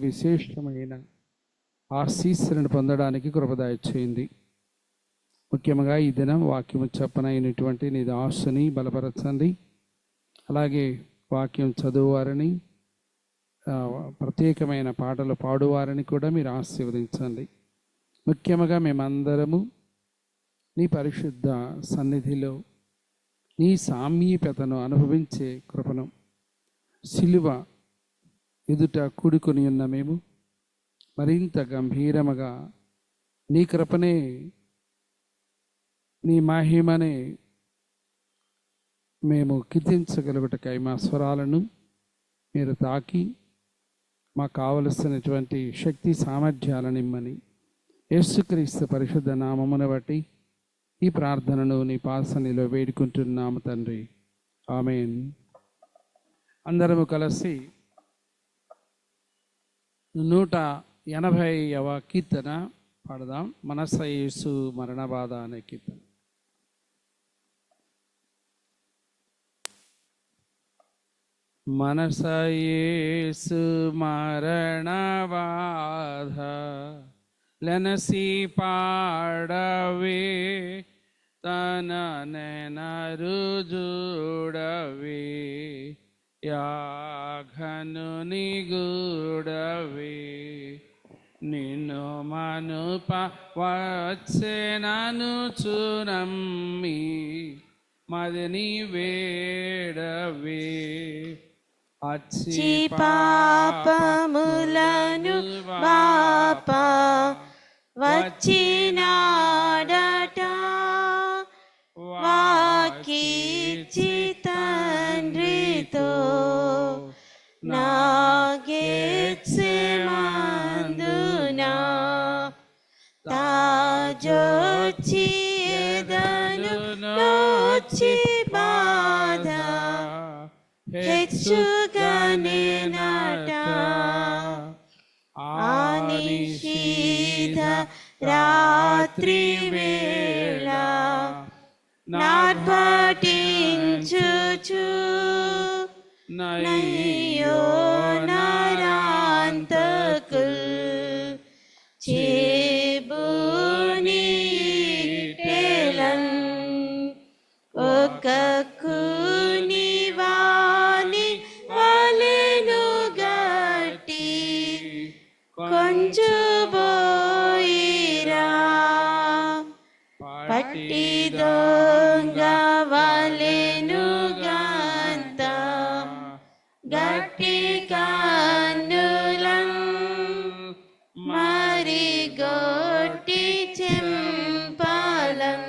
విశేషమైన ఆశీస్సులను పొందడానికి కృపదాయ చేయండి. ముఖ్యంగా ఈ దినం వాక్యము చెప్పనైనటువంటి నీ దాసుని బలపరచండి. అలాగే వాక్యం చదువువారని, ప్రత్యేకమైన పాటలు పాడువారని కూడా మీరు ఆశీర్వదించండి. ముఖ్యంగా మేమందరము నీ పరిశుద్ధ సన్నిధిలో నీ సామీప్యతను అనుభవించే కృపను, సిలువ ఎదుట కూడుకొని ఉన్న మేము మరింత గంభీరముగా నీ కృపనే, నీ మహిమనే మేము కీర్తించగలుగుటకై మా స్వరాలను మీరు తాకి మాకు కావలసినటువంటి శక్తి సామర్థ్యాలను ఇమ్మని యేసుక్రీస్తు పరిశుద్ధ నామమును బట్టి ఈ ప్రార్థనను నీ పాసనిలో వేడుకుంటున్నాము తండ్రి, ఆమేన్. అందరము కలిసి 180వ కీర్తన పాడదాం. మనస్స యేసు మరణ బాధ అనే కీర్తన. మనస యేసు మరణ బాధ లెనసి పాడవే, తన నెనరు జూడవే, యాఘను నిగూడవే, నిన్ను మనుప వచ్చెనను చునమ్మి మదిని వేడవే, అచ్చి పాపములను బాపా వచ్చినాడట, వాకిచ్చి తండ్రితో నాగెత్సెమందునా తాజొచ్చి ఎదను నొచ్చి బాధ హెచ్చుగనెనట, ఆనిషీధ రాత్రి వేళ నార్భటించుచు నయ్యో నరాంతకుల్ చేబుని టెలన్ ఒక కునివాని వలెను గట్టి కొంచుబోయిరా, పట్టి దొంగ వలెను గంత గట్టి కన్నులం మరి గొట్టి చెంపలం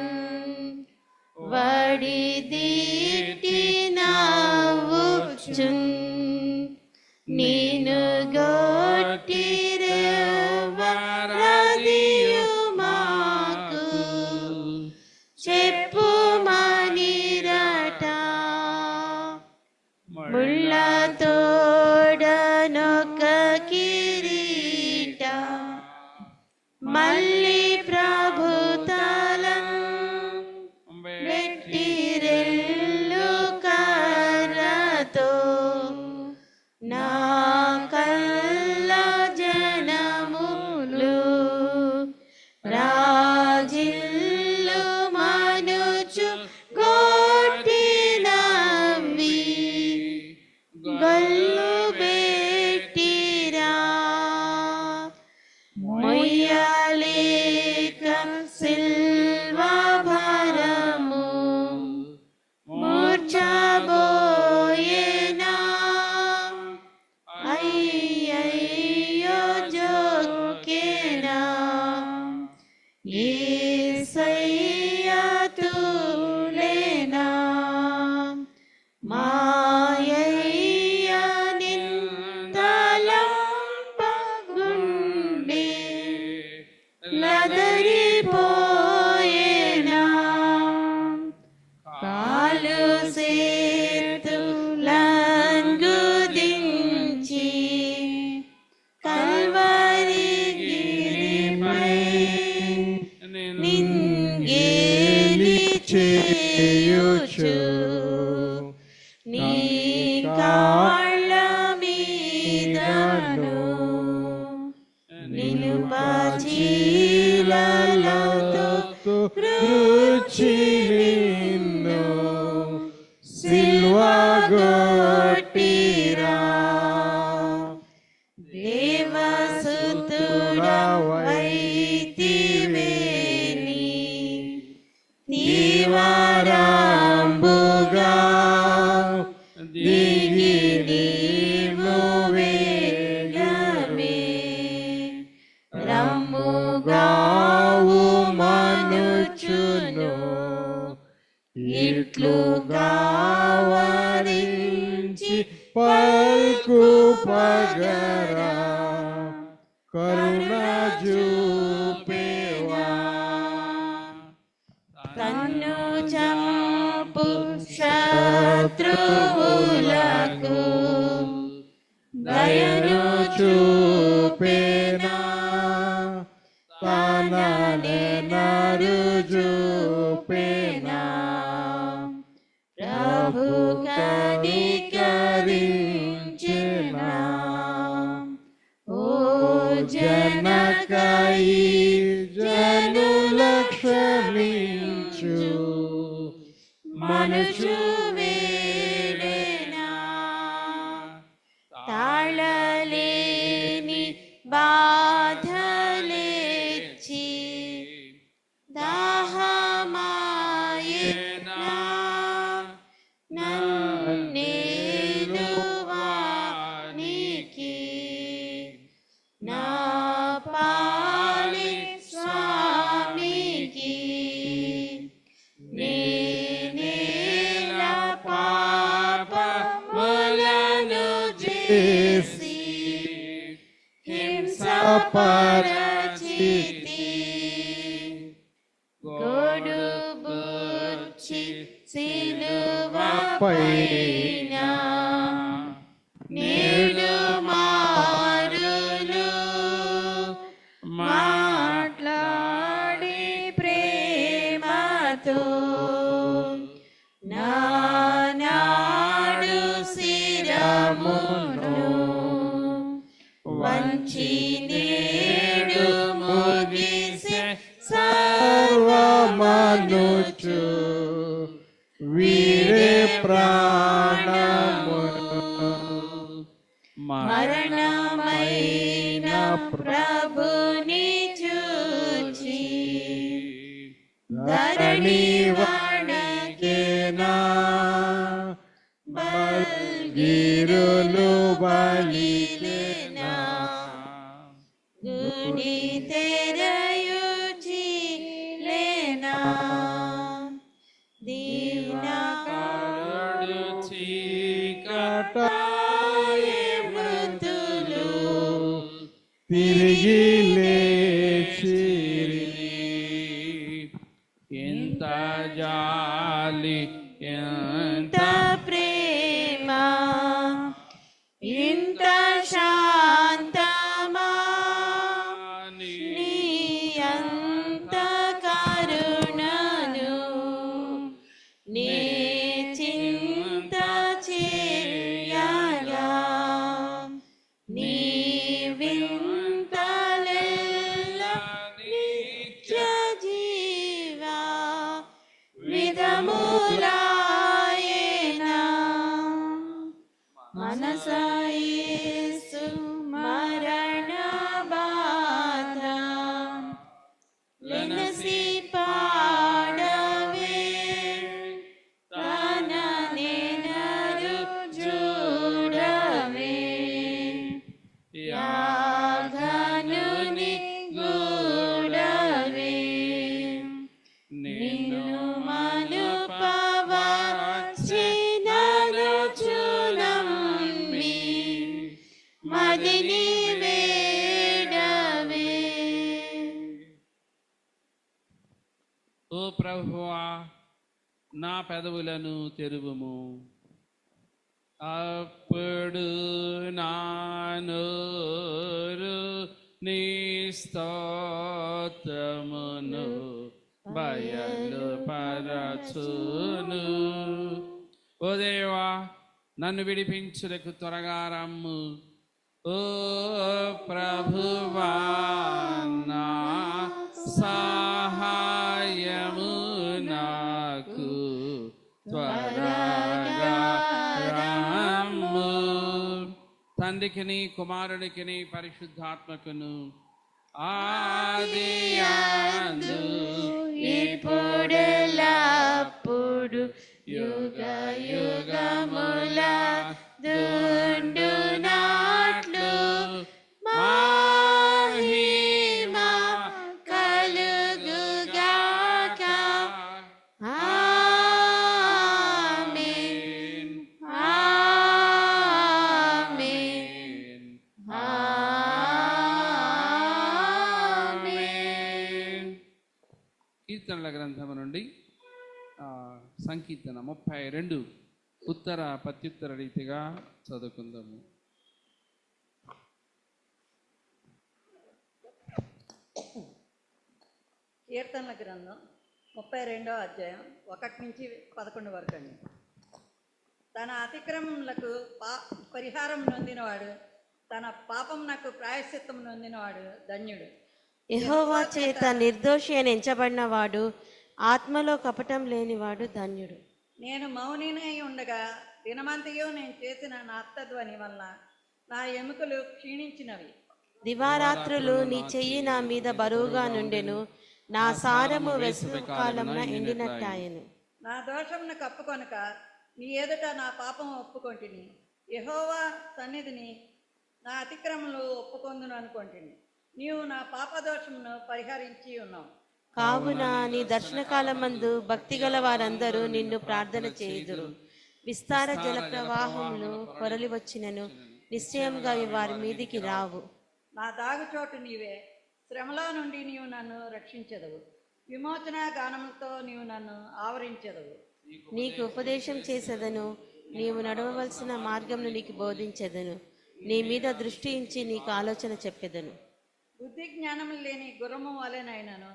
వడిదిట్టి నవ్వుచున్, నీను గొట్టి రేవరదియు మాకు చెప్పుమనిరట, ముళ్ళతోడనొక కిరీట మళ్ళీ ప్రభుతలం వెట్టిరెల్లు కర్రతో నా కల్ల జనములు రాజిల్లు మనుచు గొట్టి నవ్వి గల్లు బెట్టిరా, మొయ్యలేక సిల్వ భరము మూర్ఛబోయెనా, అయ్యయ్యో జోకెనా, యేసయ్య తూలెనా, మాయయ్య నింతలంపగుండె లదరిపోయెనా, కాలు సేతులంగుదించి కల్వరి గిరిపై నింగేలి చేయుచు నీ కాళ్ళ మీదను ఉన్నావు మనుచును ఇట్లుగా వరించి పల్కు పగరా కరుణ చూపేవా తన్ను చంపు శత్రువులకు దయను చూపేనా తననే నరు చూపేనా ప్రభు కనికరించెనా ఓ జనకై జనుల క్షమించు మనుచు వేడేనా తాళలేని బాధలేచి దాహమాయేనా నన్నేలువానికి నా పాలి స్వామికి నేనేల పాపములను చేసి హింసపరచితి గొడుబుచ్చి సిలువపైన నేడు మారులు మాట్లాడి ప్రేమతో నానాడు శిరమును వంచి నేడు ముగిసే సర్వమనుచు వీరే ప్రాణమును మరణమైన ప్రభుని చూచి ధరణి వణికెనా బల్గిరులు బలిలెనా గుడి తెరయుచి లేనా దీనకరుడు చీకటాయే మృతులు తిరిగి లేచిరి ఎంత జాలి ఎంత ప్రేమ ఇంత శాంతమా నీ అంత కరుణను నే చింత చేయగా నీ వింతలెల్ల నిత్య జీవా విధములాయేనా మనసయేసు మరణ బాధ లెనసి పాడవే తననే నరు చూడవే యాగనుని గూడవే నిన్ను మనుపవచ్చినను చునమ్మి మదిని వేడవే. ఓ ప్రభువా నా పెదవులను తెరువుము అప్పుడు నా నోరు నీ స్తోత్రమును బయలుపరచును. ఓ దేవా నన్ను విడిపించుటకు త్వరగా రమ్ము. ఓ ప్రభువా నా సహాయము నాకు త్వరగా రమ్ము. తండ్రికిని కుమారుడికిని పరిశుద్ధాత్మకును ఆదియందు ఇప్పుడెల్లప్పుడు యుగ యుగముల దుండునాట్లు మహిమ కలుగునుగాక. కీర్తనల గ్రంథము నుండి సంకీర్తన 32 ఉత్తర ప్రత్యుత్తర రీతిగా చదువుకుందాము. కీర్తనల గ్రంథం 32వ అధ్యాయం 1 నుంచి 11 వరకు అండి. తన అతిక్రమములకు పరిహారం నొందినవాడు, తన పాపమునకు ప్రాయశ్చిత్తం నొందినవాడు ధన్యుడు. యెహోవా చేత నిర్దోషి అని ఎంచబడిన వాడు, ఆత్మలో కపటం లేనివాడు ధన్యుడు. నేను మౌనినై ఉండగా దినమంతయు నేను చేసిన నా అత్తధ్వని వలన నా ఎముకలు క్షీణించినవి. దివారాత్రులు నీ చెయ్యి నా మీద బరువుగా నుండెను, నా సారము వేసవి కాలమున ఎండినట్టాయెను. నా దోషమును కప్పుకొనక నీ ఎదుట నా పాపము ఒప్పుకొంటిని. యెహోవా సన్నిధిని నా అతిక్రమములు ఒప్పుకొందును అనుకొంటిని. నీవు నా పాపదోషమును పరిహరించి ఉన్నావు. కావున నీ దర్శనకాలమందు భక్తిగల వారందరూ నిన్ను ప్రార్థన చేయుదురు. విస్తార జల ప్రవాహములు పొరలి వచ్చినను నిశ్చయంగా అవి వారి మీదికి రావు. నా దాగుచోటు నీవే, శ్రమలో నుండి నీవు నన్ను రక్షించెదవు. విమోచన గానములతో నీవు నన్ను ఆవరించెదవు. నీకు ఉపదేశం చేసేదను, నీవు నడవవలసిన మార్గమును నీకు బోధించెదను. నీ మీద దృష్టి ఉంచి నీకు ఆలోచన చెప్పెదను. బుద్ధి జ్ఞానములు లేని గుర్రము వలెనైనను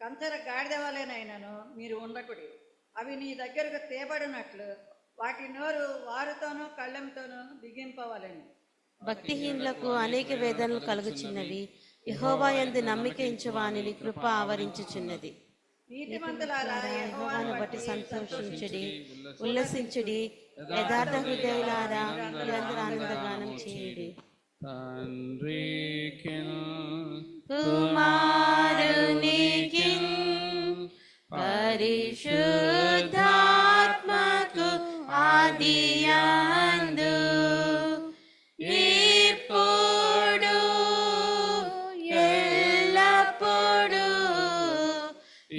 కంచర గాడిద వలెనైనను మీరు ఉండకుడి. అవి నీ దగ్గరకు తేబడినట్లు వాటి నోరు వారితోనూ కళ్ళెంతోనూ బిగింపవలెను. భక్తిహీనులకు అనేక వేదనలు కలుగుచున్నవి. యెహోవా యందు నమ్మిక ఉంచు వానిని కృప ఆవరించుచున్నది. నీతిమంతులారా యెహోవాను బట్టి సంతోషించుడి, ఉల్లసించుడి. యథార్థ హృదయులారా నిరంతర ఆనందగానం చేయుడి. కుమారునికిన్ పరిశుద్ధాత్మకు ఆదియందు ఇప్పుడు ఎల్లప్పుడు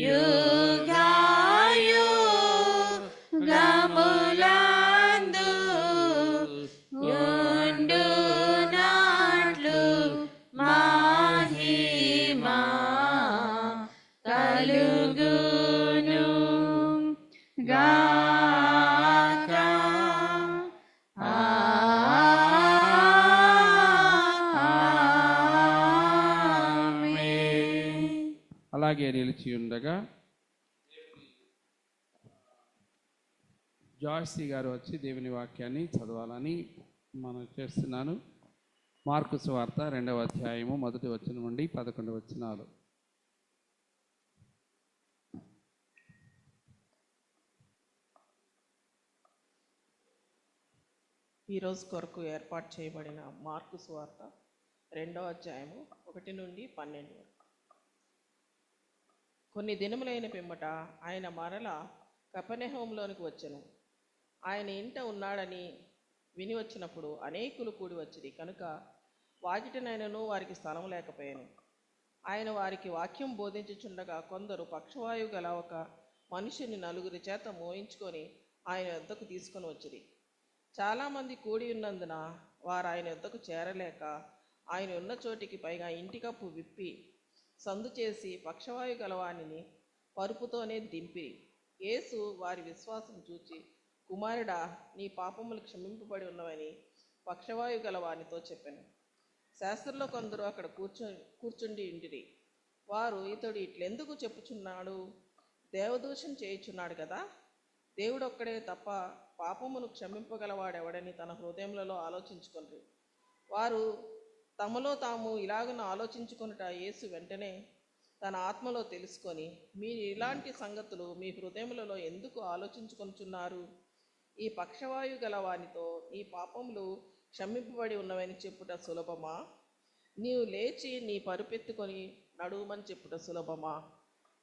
యుగాయుగములందు ఉండునట్లు మహిమా కలుగును గాక. అలాగే నిలిచి ఉండగా జాయిసీ గారు వచ్చి దేవుని వాక్యాన్ని చదవాలని మనం చేస్తున్నాను. మార్కు సువార్త 2వ అధ్యాయము 1వ వచనం నుండి 11వ వచనాలు. ఈరోజు కొరకు ఏర్పాటు చేయబడిన మార్కు సువార్త 2వ అధ్యాయము 1 నుండి 12 వరకు. కొన్ని దినములైన పిమ్మట ఆయన మరల కపెర్నహూములోనికి వచ్చెను. ఆయన ఇంట ఉన్నాడని విని వచ్చినప్పుడు అనేకులు కూడి వచ్చిరి కనుక వాకిటనైనను వారికి స్థలం లేకపోయాను. ఆయన వారికి వాక్యం బోధించుచుండగా కొందరు పక్షవాయువు గల ఒక మనిషిని 4 చేత మోయించుకొని ఆయన వద్దకు తీసుకొని వచ్చిరి. చాలామంది కూడి ఉన్నందున వారు ఆయన వద్దకు చేరలేక ఆయన ఉన్న చోటికి పైగా ఇంటి కప్పు విప్పి సందు చేసి పక్షవాయు గలవానిని పరుపుతోనే దింపిరి. యేసు వారి విశ్వాసం చూచి, కుమారుడా, నీ పాపములు క్షమింపబడి ఉన్నవని పక్షవాయు గలవానితో చెప్పాను. శాస్త్రుల్లో కొందరు అక్కడ కూర్చుండి ఉండిరి. వారు, ఇతడు ఇట్లెందుకు చెప్పుచున్నాడు? దేవదూషణ చేయుచున్నాడు కదా. దేవుడొక్కడే తప్ప పాపమును క్షమింపగలవాడెవడని తన హృదయములలో ఆలోచించుకొనిరి. వారు తమలో తాము ఇలాగున ఆలోచించుకొనుట యేసు వెంటనే తన ఆత్మలో తెలుసుకొని, మీరు ఇలాంటి సంగతులు మీ హృదయములలో ఎందుకు ఆలోచించుకొనుచున్నారు? ఈ పక్షవాయు గల వానితో నీ పాపములు క్షమింపబడి ఉన్నవని చెప్పుట సులభమా? నీవు లేచి నీ పరుపెత్తుకొని నడుమని చెప్పుట సులభమా?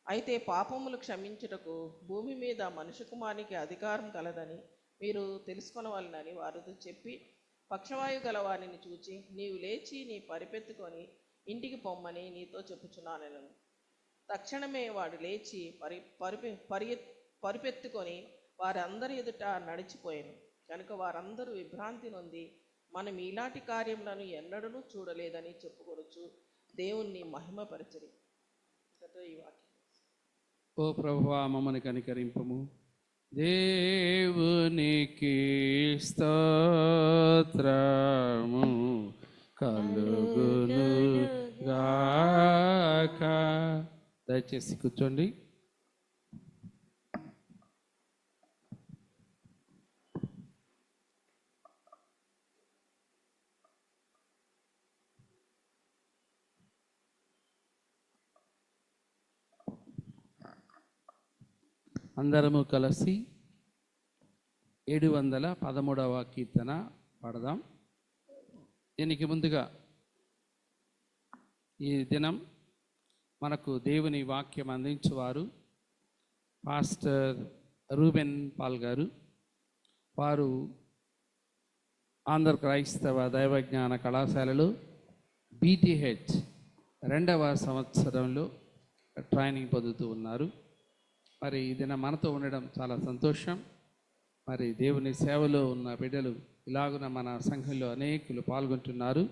అయితే పాపములు క్షమించుటకు భూమి మీద మనుష్య కుమారునికి అధికారం కలదని మీరు తెలుసుకొనవలెనని వారితో చెప్పి, పక్షవాయు గలవానిని చూచి, నీవు లేచి నీ పరిపెత్తుకొని ఇంటికి పొమ్మని నీతో చెప్పుచున్నాను. తక్షణమే వాడు లేచి పరిపెత్తుకొని వారందరి ఎదుట నడిచిపోయాను. కనుక వారందరూ విభ్రాంతి నొంది, మనం ఇలాంటి కార్యములను ఎన్నడూ చూడలేదని చెప్పుకొనొచ్చు దేవుణ్ణి మహిమపరచరి. ఈ వాక్యం ఓ ప్రభువా మమ్మల్ని కనికరింపము. దేవునికి స్తోత్రము కలుగును గాక. దయచేసి కూర్చోండి. అందరము కలిసి 713వ కీర్తన పాడదాం. దీనికి ముందుగా ఈ దినం మనకు దేవుని వాక్యం అందించేవారు పాస్టర్ రూబెన్ పాల్ గారు. వారు ఆంధ్ర క్రైస్తవ దైవజ్ఞాన కళాశాలలో BTH 2వ సంవత్సరంలో ట్రైనింగ్ పొందుతూ ఉన్నారు. మరి ఈ దినం మనతో ఉండడం చాలా సంతోషం. మరి దేవుని సేవలో ఉన్న బిడ్డలు ఇలాగున మన సంఘంలో అనేకులు పాల్గొంటున్నారు.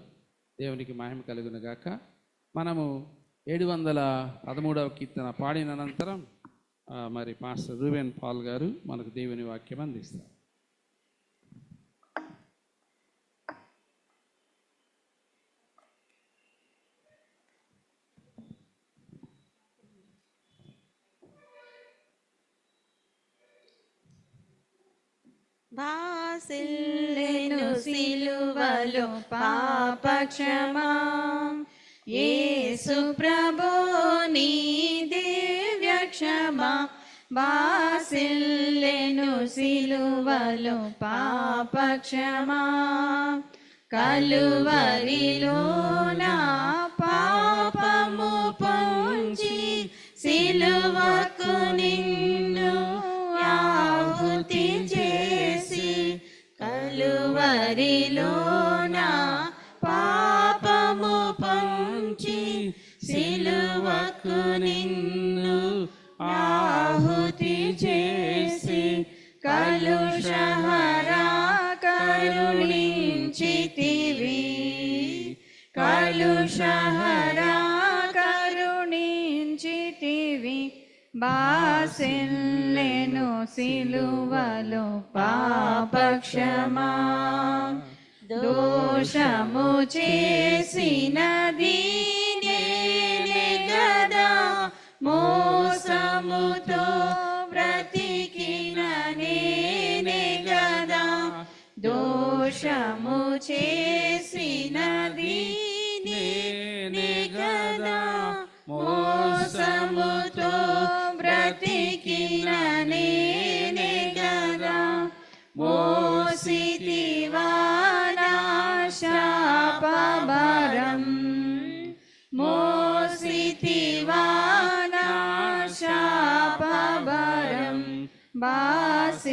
దేవునికి మహిమ కలుగును గాక. మనము 713వ కీర్తన పాడిన అనంతరం మరి పాస్టర్ రూబెన్ పాల్ గారు మనకు దేవుని వాక్యం అందిస్తారు. బాసిల్లెను సిలువలో పాపక్షమా, యేసు ప్రభు నీ దివ్య క్షమా. బాసిల్లెను సిలువలో పాపక్షమా, కలువరిలో నా పాపము పొంచి సిలువకు నిన్ను ఆహుతి చేసి, కలువరిలో నా పాపము పొంచి సిలువకు నిన్ను ఆహుతి చేసి, కలుషహరా కరుణించితివి, కలుషహరా కరుణించితివి. బాసిల్లెను సిలువలో పాపక్షమా, దోషము చేసినది నేనే గదా, మోసముతో బ్రతికిన నేనే గదా. దోషము చేసినది నేనే గదా, మోసముతో బ్రతికిన నేనే గదా. మోసితివా నా శాపభారం, మోసితివా నా శాపభారం.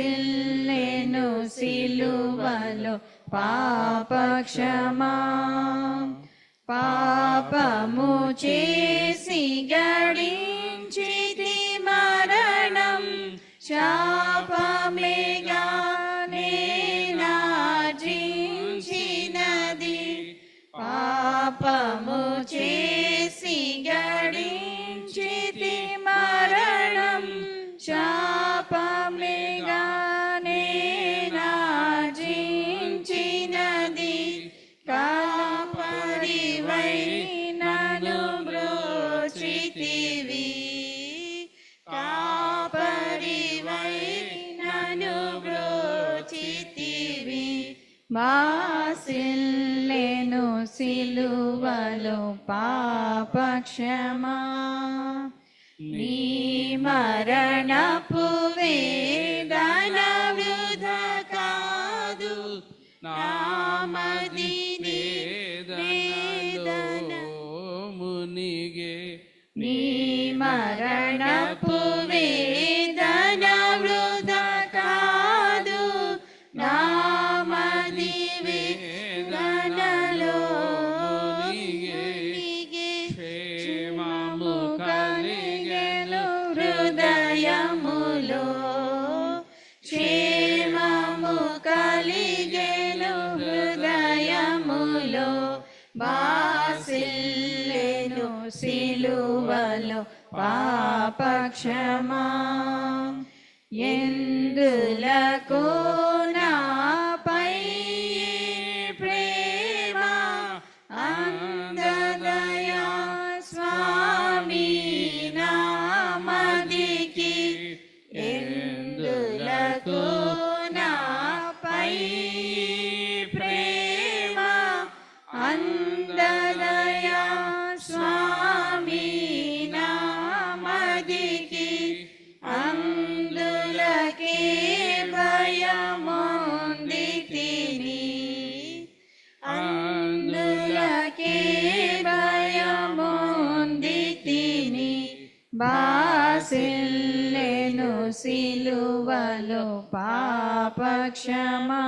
బాసిల్లెను సిలువలో పాపక్షమా, పాపము చేసి గడించితి మరణం, శాపమేగా నేనార్జించినది. పాపము చేసి గడించితి మరణం, శాపమేగా నేనార్జించినది. కాపరివై నన్ను బ్రోచితివి, కాపరివై నన్ను బ్రోచితివి. బాసిల్లెను సిలువలో పాపక్షమా, నీ మరణపు వేదన వృధా కాదు, నామది వేదనలో మునిగే. నీ మరణపు వేదన వృధా కాదు, నామది వేదనలో మునిగే. క్షేమము కలిగెను హృదయములో, క్షేమము కలిగెను హృదయములో. బాసిల్లెను సిలువలో పాపక్షమా, పాపక్షమా ఎందులకు నాపై ప్రేమ అందదయా స్వామి నామదికి ఎందులకు నాపై ప్రేమ అందదయా స్వామి నామదికి అందులకే భయముంది తిని అందులకే భయముంది తిని బాసిల్లెను సిలువలో పాపక్షమా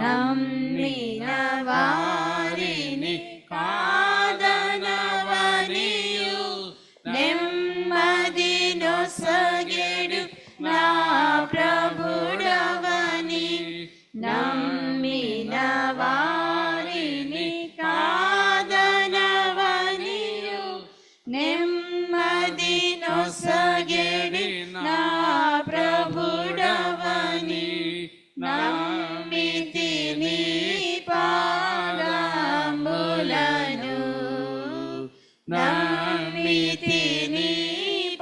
నమ్మిన వారిని కాదనవనియు నెమ్మది నొసగెడు నా ప్రభుడవని నమ్మిన వారిని కాదనవనియు నెమ్మది నొసగెడు నా ప్రభుడవని నమ్మితిని పాదములను నమ్మితిని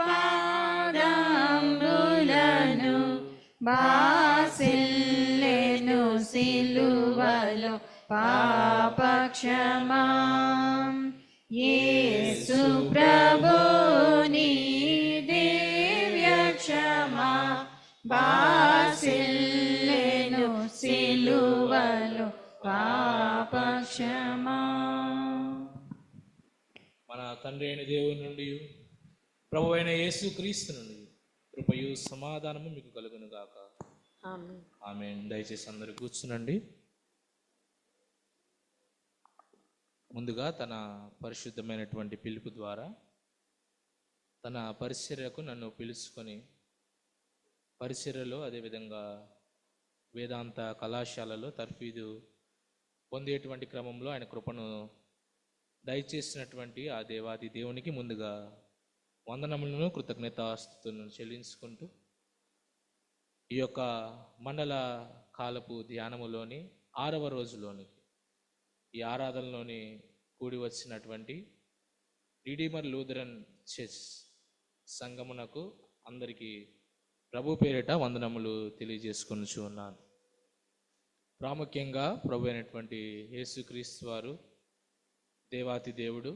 పాదములను బాసిల్లెను సిలువలో పాపక్షమా యేసు ప్రభుని దివ్య క్షమా బాసిల్లెను సిలువలో పాపక్షమా. మన తండ్రి అయిన దేవుని నుండి ప్రభు అయిన యేసు క్రీస్తు నుండి కృపయు సమాధానము మీకు కలుగును గాక. ఆమేన్. దయచేసి అందరూ కూర్చునండి. ముందుగా తన పరిశుద్ధమైనటువంటి పిలుపు ద్వారా తన పరిచర్యకు నన్ను పిలుచుకొని పరిచర్యలో అదేవిధంగా వేదాంత కళాశాలలో తర్ఫీదు పొందేటువంటి క్రమంలో ఆయన కృపను దయచేసినటువంటి ఆ దేవాది దేవునికి ముందుగా వందనములను కృతజ్ఞతాస్తుతులను చెల్లించుకుంటూ ఈ యొక్క మండల కాలపు ధ్యానములోని 6వ రోజులోనికి ఈ ఆరాధనలోని కూడి వచ్చినటువంటి రిడీమర్ లూథరన్ చర్చ్ సంఘమునకు అందరికీ ప్రభు పేరిట వందనములు తెలియజేసుకొనుచు ఉన్నాను. ప్రాముఖ్యంగా ప్రభు అయినటువంటి యేసుక్రీస్తు వారు దేవాతి దేవుడు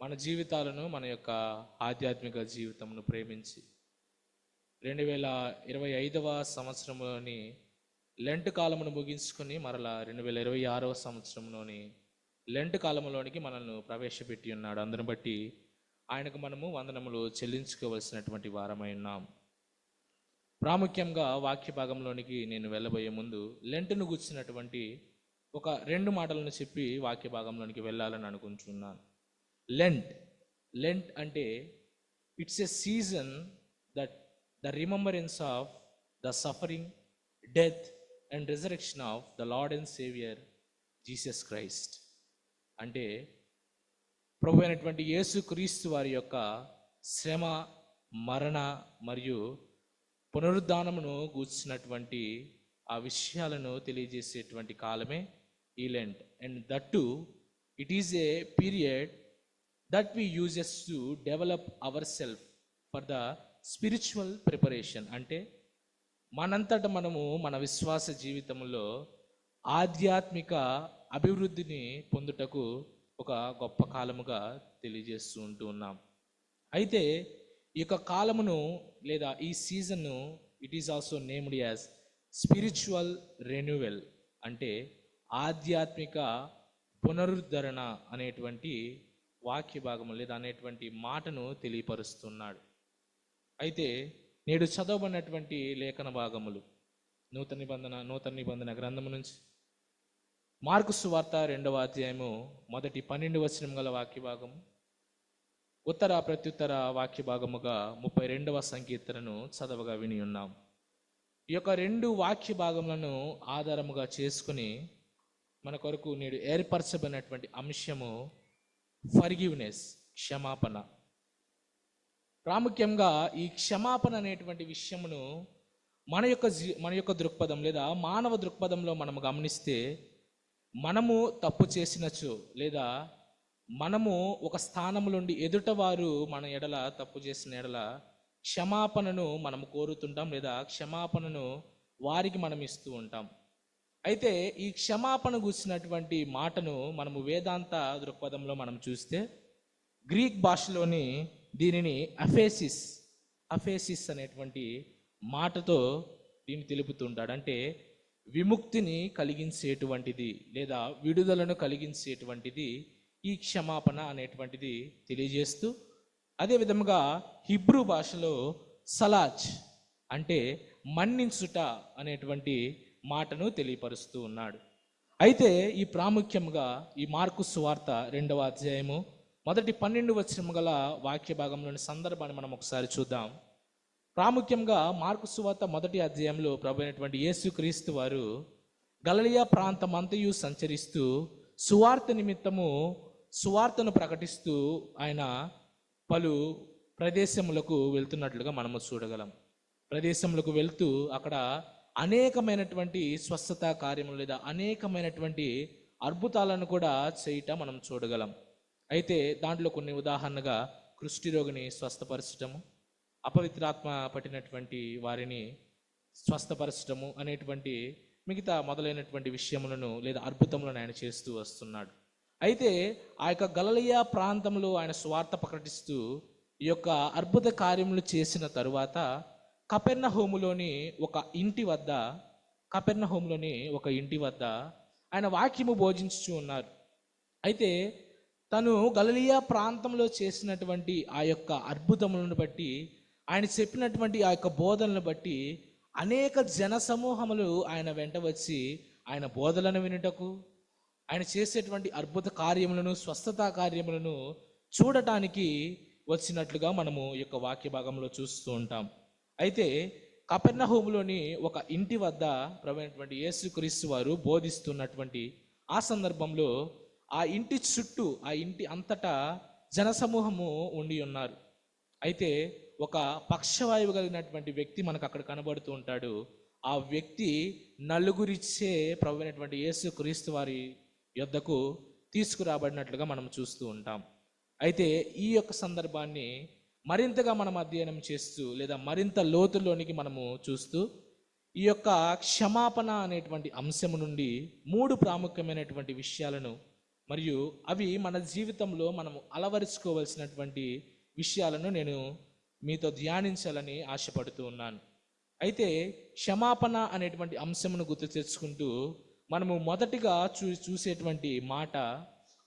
మన జీవితాలను మన యొక్క ఆధ్యాత్మిక జీవితమును ప్రేమించి 2025వ సంవత్సరంలోని లెంట్ కాలమును ముగించుకొని మరలా 2026వ సంవత్సరంలోని లెంట్ కాలంలోనికి మనల్ని ప్రవేశపెట్టి ఉన్నాడు. అందుని బట్టి ఆయనకు మనము వందనములు చెల్లించుకోవలసినటువంటి వారమై ఉన్నాం. ప్రాముఖ్యంగా వాక్య భాగంలోనికి నేను వెళ్ళబోయే ముందు లెంట్ను గుర్చినటువంటి ఒక 2 మాటలను చెప్పి వాక్య భాగంలోనికి వెళ్ళాలని అనుకుంటున్నాను. లెంట్ అంటే it's a season that the remembrance of the suffering, death and resurrection of the lord and saviour Jesus Christ. అంటే ప్రభు అయినటువంటి యేసు క్రీస్తు వారి యొక్క శ్రమ, మరణ మరియు పునరుద్ధానమును గూర్చినటువంటి ఆ విషయాలను తెలియజేసేటువంటి కాలమే ఈ Lent. And that to it is a period that we uses to develop our self for the spiritual preparation. అంటే మనంతట మనము మన విశ్వాస జీవితంలో ఆధ్యాత్మిక అభివృద్ధిని పొందుటకు ఒక గొప్ప కాలముగా తెలియజేస్తూ ఉంటూ ఉన్నాం. అయితే ఈ యొక్క కాలమును లేదా ఈ సీజన్ను it is also named as spiritual renewal, అంటే ఆధ్యాత్మిక పునరుద్ధరణ అనేటువంటి వాక్య భాగము లేదా అనేటువంటి మాటను తెలియపరుస్తున్నాడు. అయితే నేడు చదవబడినటువంటి లేఖన భాగములు నూతన నిబంధన గ్రంథము నుంచి మార్కు సువార్త 2వ అధ్యాయము మొదటి 12 వచనం గల వాక్య భాగము, ఉత్తర ప్రత్యుత్తర వాక్య భాగముగా 32వ సంకీర్తనను చదవగా విని ఉన్నాం. ఈ యొక్క 2 వాక్య భాగములను ఆధారముగా చేసుకుని మన కొరకు నేడు ఏర్పరచబడినటువంటి అంశము ఫర్గివ్నెస్, క్షమాపణ. ప్రాముఖ్యంగా ఈ క్షమాపణ అనేటువంటి విషయమును మన యొక్క దృక్పథం లేదా మానవ దృక్పథంలో మనము గమనిస్తే, మనము తప్పు చేసినచో లేదా మనము ఒక స్థానంలో నుండి ఎదుటవారు మన ఎడల తప్పు చేసిన ఎడల క్షమాపణను మనము కోరుతుంటాం లేదా క్షమాపణను వారికి మనం ఇస్తూ ఉంటాం. అయితే ఈ క్షమాపణ కూర్చున్నటువంటి మాటను మనము వేదాంత దృక్పథంలో మనం చూస్తే, గ్రీక్ భాషలోని దీనిని అఫేసిస్ అనేటువంటి మాటతో దీన్ని తెలుపుతుంటాడు. అంటే విముక్తిని కలిగించేటువంటిది లేదా విడుదలను కలిగించేటువంటిది ఈ క్షమాపణ అనేటువంటిది తెలియజేస్తూ, అదే విధముగా హిబ్రూ భాషలో సలాజ్ అంటే మన్నించుట అనేటువంటి మాటను తెలియపరుస్తూ ఉన్నాడు. అయితే ఈ ప్రాముఖ్యంగా ఈ మార్కు సువార్త 2వ అధ్యాయము మొదటి 12 వచనము గల వాక్య భాగంలోని సందర్భాన్ని మనం ఒకసారి చూద్దాం. ప్రాముఖ్యంగా మార్కు సువార్త 1వ అధ్యాయంలో ప్రభు అయినటువంటి యేసుక్రీస్తు వారు గలిలయ ప్రాంతమంతయు సంచరిస్తూ సువార్తను ప్రకటిస్తూ ఆయన పలు ప్రదేశములకు వెళ్తున్నట్లుగా మనము చూడగలం. ప్రదేశములకు వెళ్తూ అక్కడ అనేకమైనటువంటి స్వస్థత కార్యములు లేదా అనేకమైనటువంటి అద్భుతాలను కూడా చేయటం మనం చూడగలం. అయితే దాంట్లో కొన్ని ఉదాహరణగా కుష్ఠరోగిని స్వస్థపరచటము, అపవిత్రాత్మ పట్టినటువంటి వారిని స్వస్థపరచటము అనేటువంటి మిగతా మొదలైనటువంటి విషయములను లేదా అద్భుతములను ఆయన చేస్తూ వస్తున్నాడు. అయితే ఆ యొక్క గలిలయ ప్రాంతంలో ఆయన సువార్త ప్రకటిస్తూ ఈ యొక్క అద్భుత కార్యములు చేసిన తరువాత కపెర్నహూములోని ఒక ఇంటి వద్ద ఆయన వాక్యము బోధించుచూ ఉన్నారు. అయితే తను గలిలయ ప్రాంతంలో చేసినటువంటి ఆ యొక్క అద్భుతములను బట్టి, ఆయన చెప్పినటువంటి ఆ యొక్క బోధనలను బట్టి అనేక జన సమూహములు ఆయన వెంట వచ్చి ఆయన బోధలను వినుటకు, ఆయన చేసేటువంటి అద్భుత కార్యములను స్వస్థత కార్యములను చూడటానికి వచ్చినట్లుగా మనము ఈ యొక్క వాక్య భాగంలో చూస్తూ ఉంటాం. అయితే కపెర్నహూములోని ఒక ఇంటి వద్ద ప్రభువైనటువంటి యేసుక్రీస్తు వారు బోధిస్తున్నటువంటి ఆ సందర్భంలో ఆ ఇంటి చుట్టూ ఆ ఇంటి అంతటా జనసమూహము ఉండి ఉన్నారు. అయితే ఒక పక్షవాయువు కలిగినటువంటి వ్యక్తి మనకు అక్కడ కనబడుతూ ఉంటాడు. ఆ వ్యక్తి నలుగురిచ్చే ప్రభువైనటువంటి యేసుక్రీస్తు వారి యొద్దకు తీసుకురాబడినట్లుగా మనం చూస్తూ ఉంటాం. అయితే ఈ యొక్క సందర్భాన్ని మరింతగా మనం అధ్యయనం చేస్తూ లేదా మరింత లోతులోనికి మనము చూస్తూ ఈ యొక్క క్షమాపణ అనేటువంటి అంశము నుండి 3 ప్రాముఖ్యమైనటువంటి విషయాలను మరియు అవి మన జీవితంలో మనము అలవరుచుకోవాల్సినటువంటి విషయాలను నేను మీతో ధ్యానించాలని ఆశపడుతూ ఉన్నాను. అయితే క్షమాపణ అనేటువంటి అంశమును గుర్తు తెచ్చుకుంటూ మనము మొదటిగా చూసేటువంటి మాట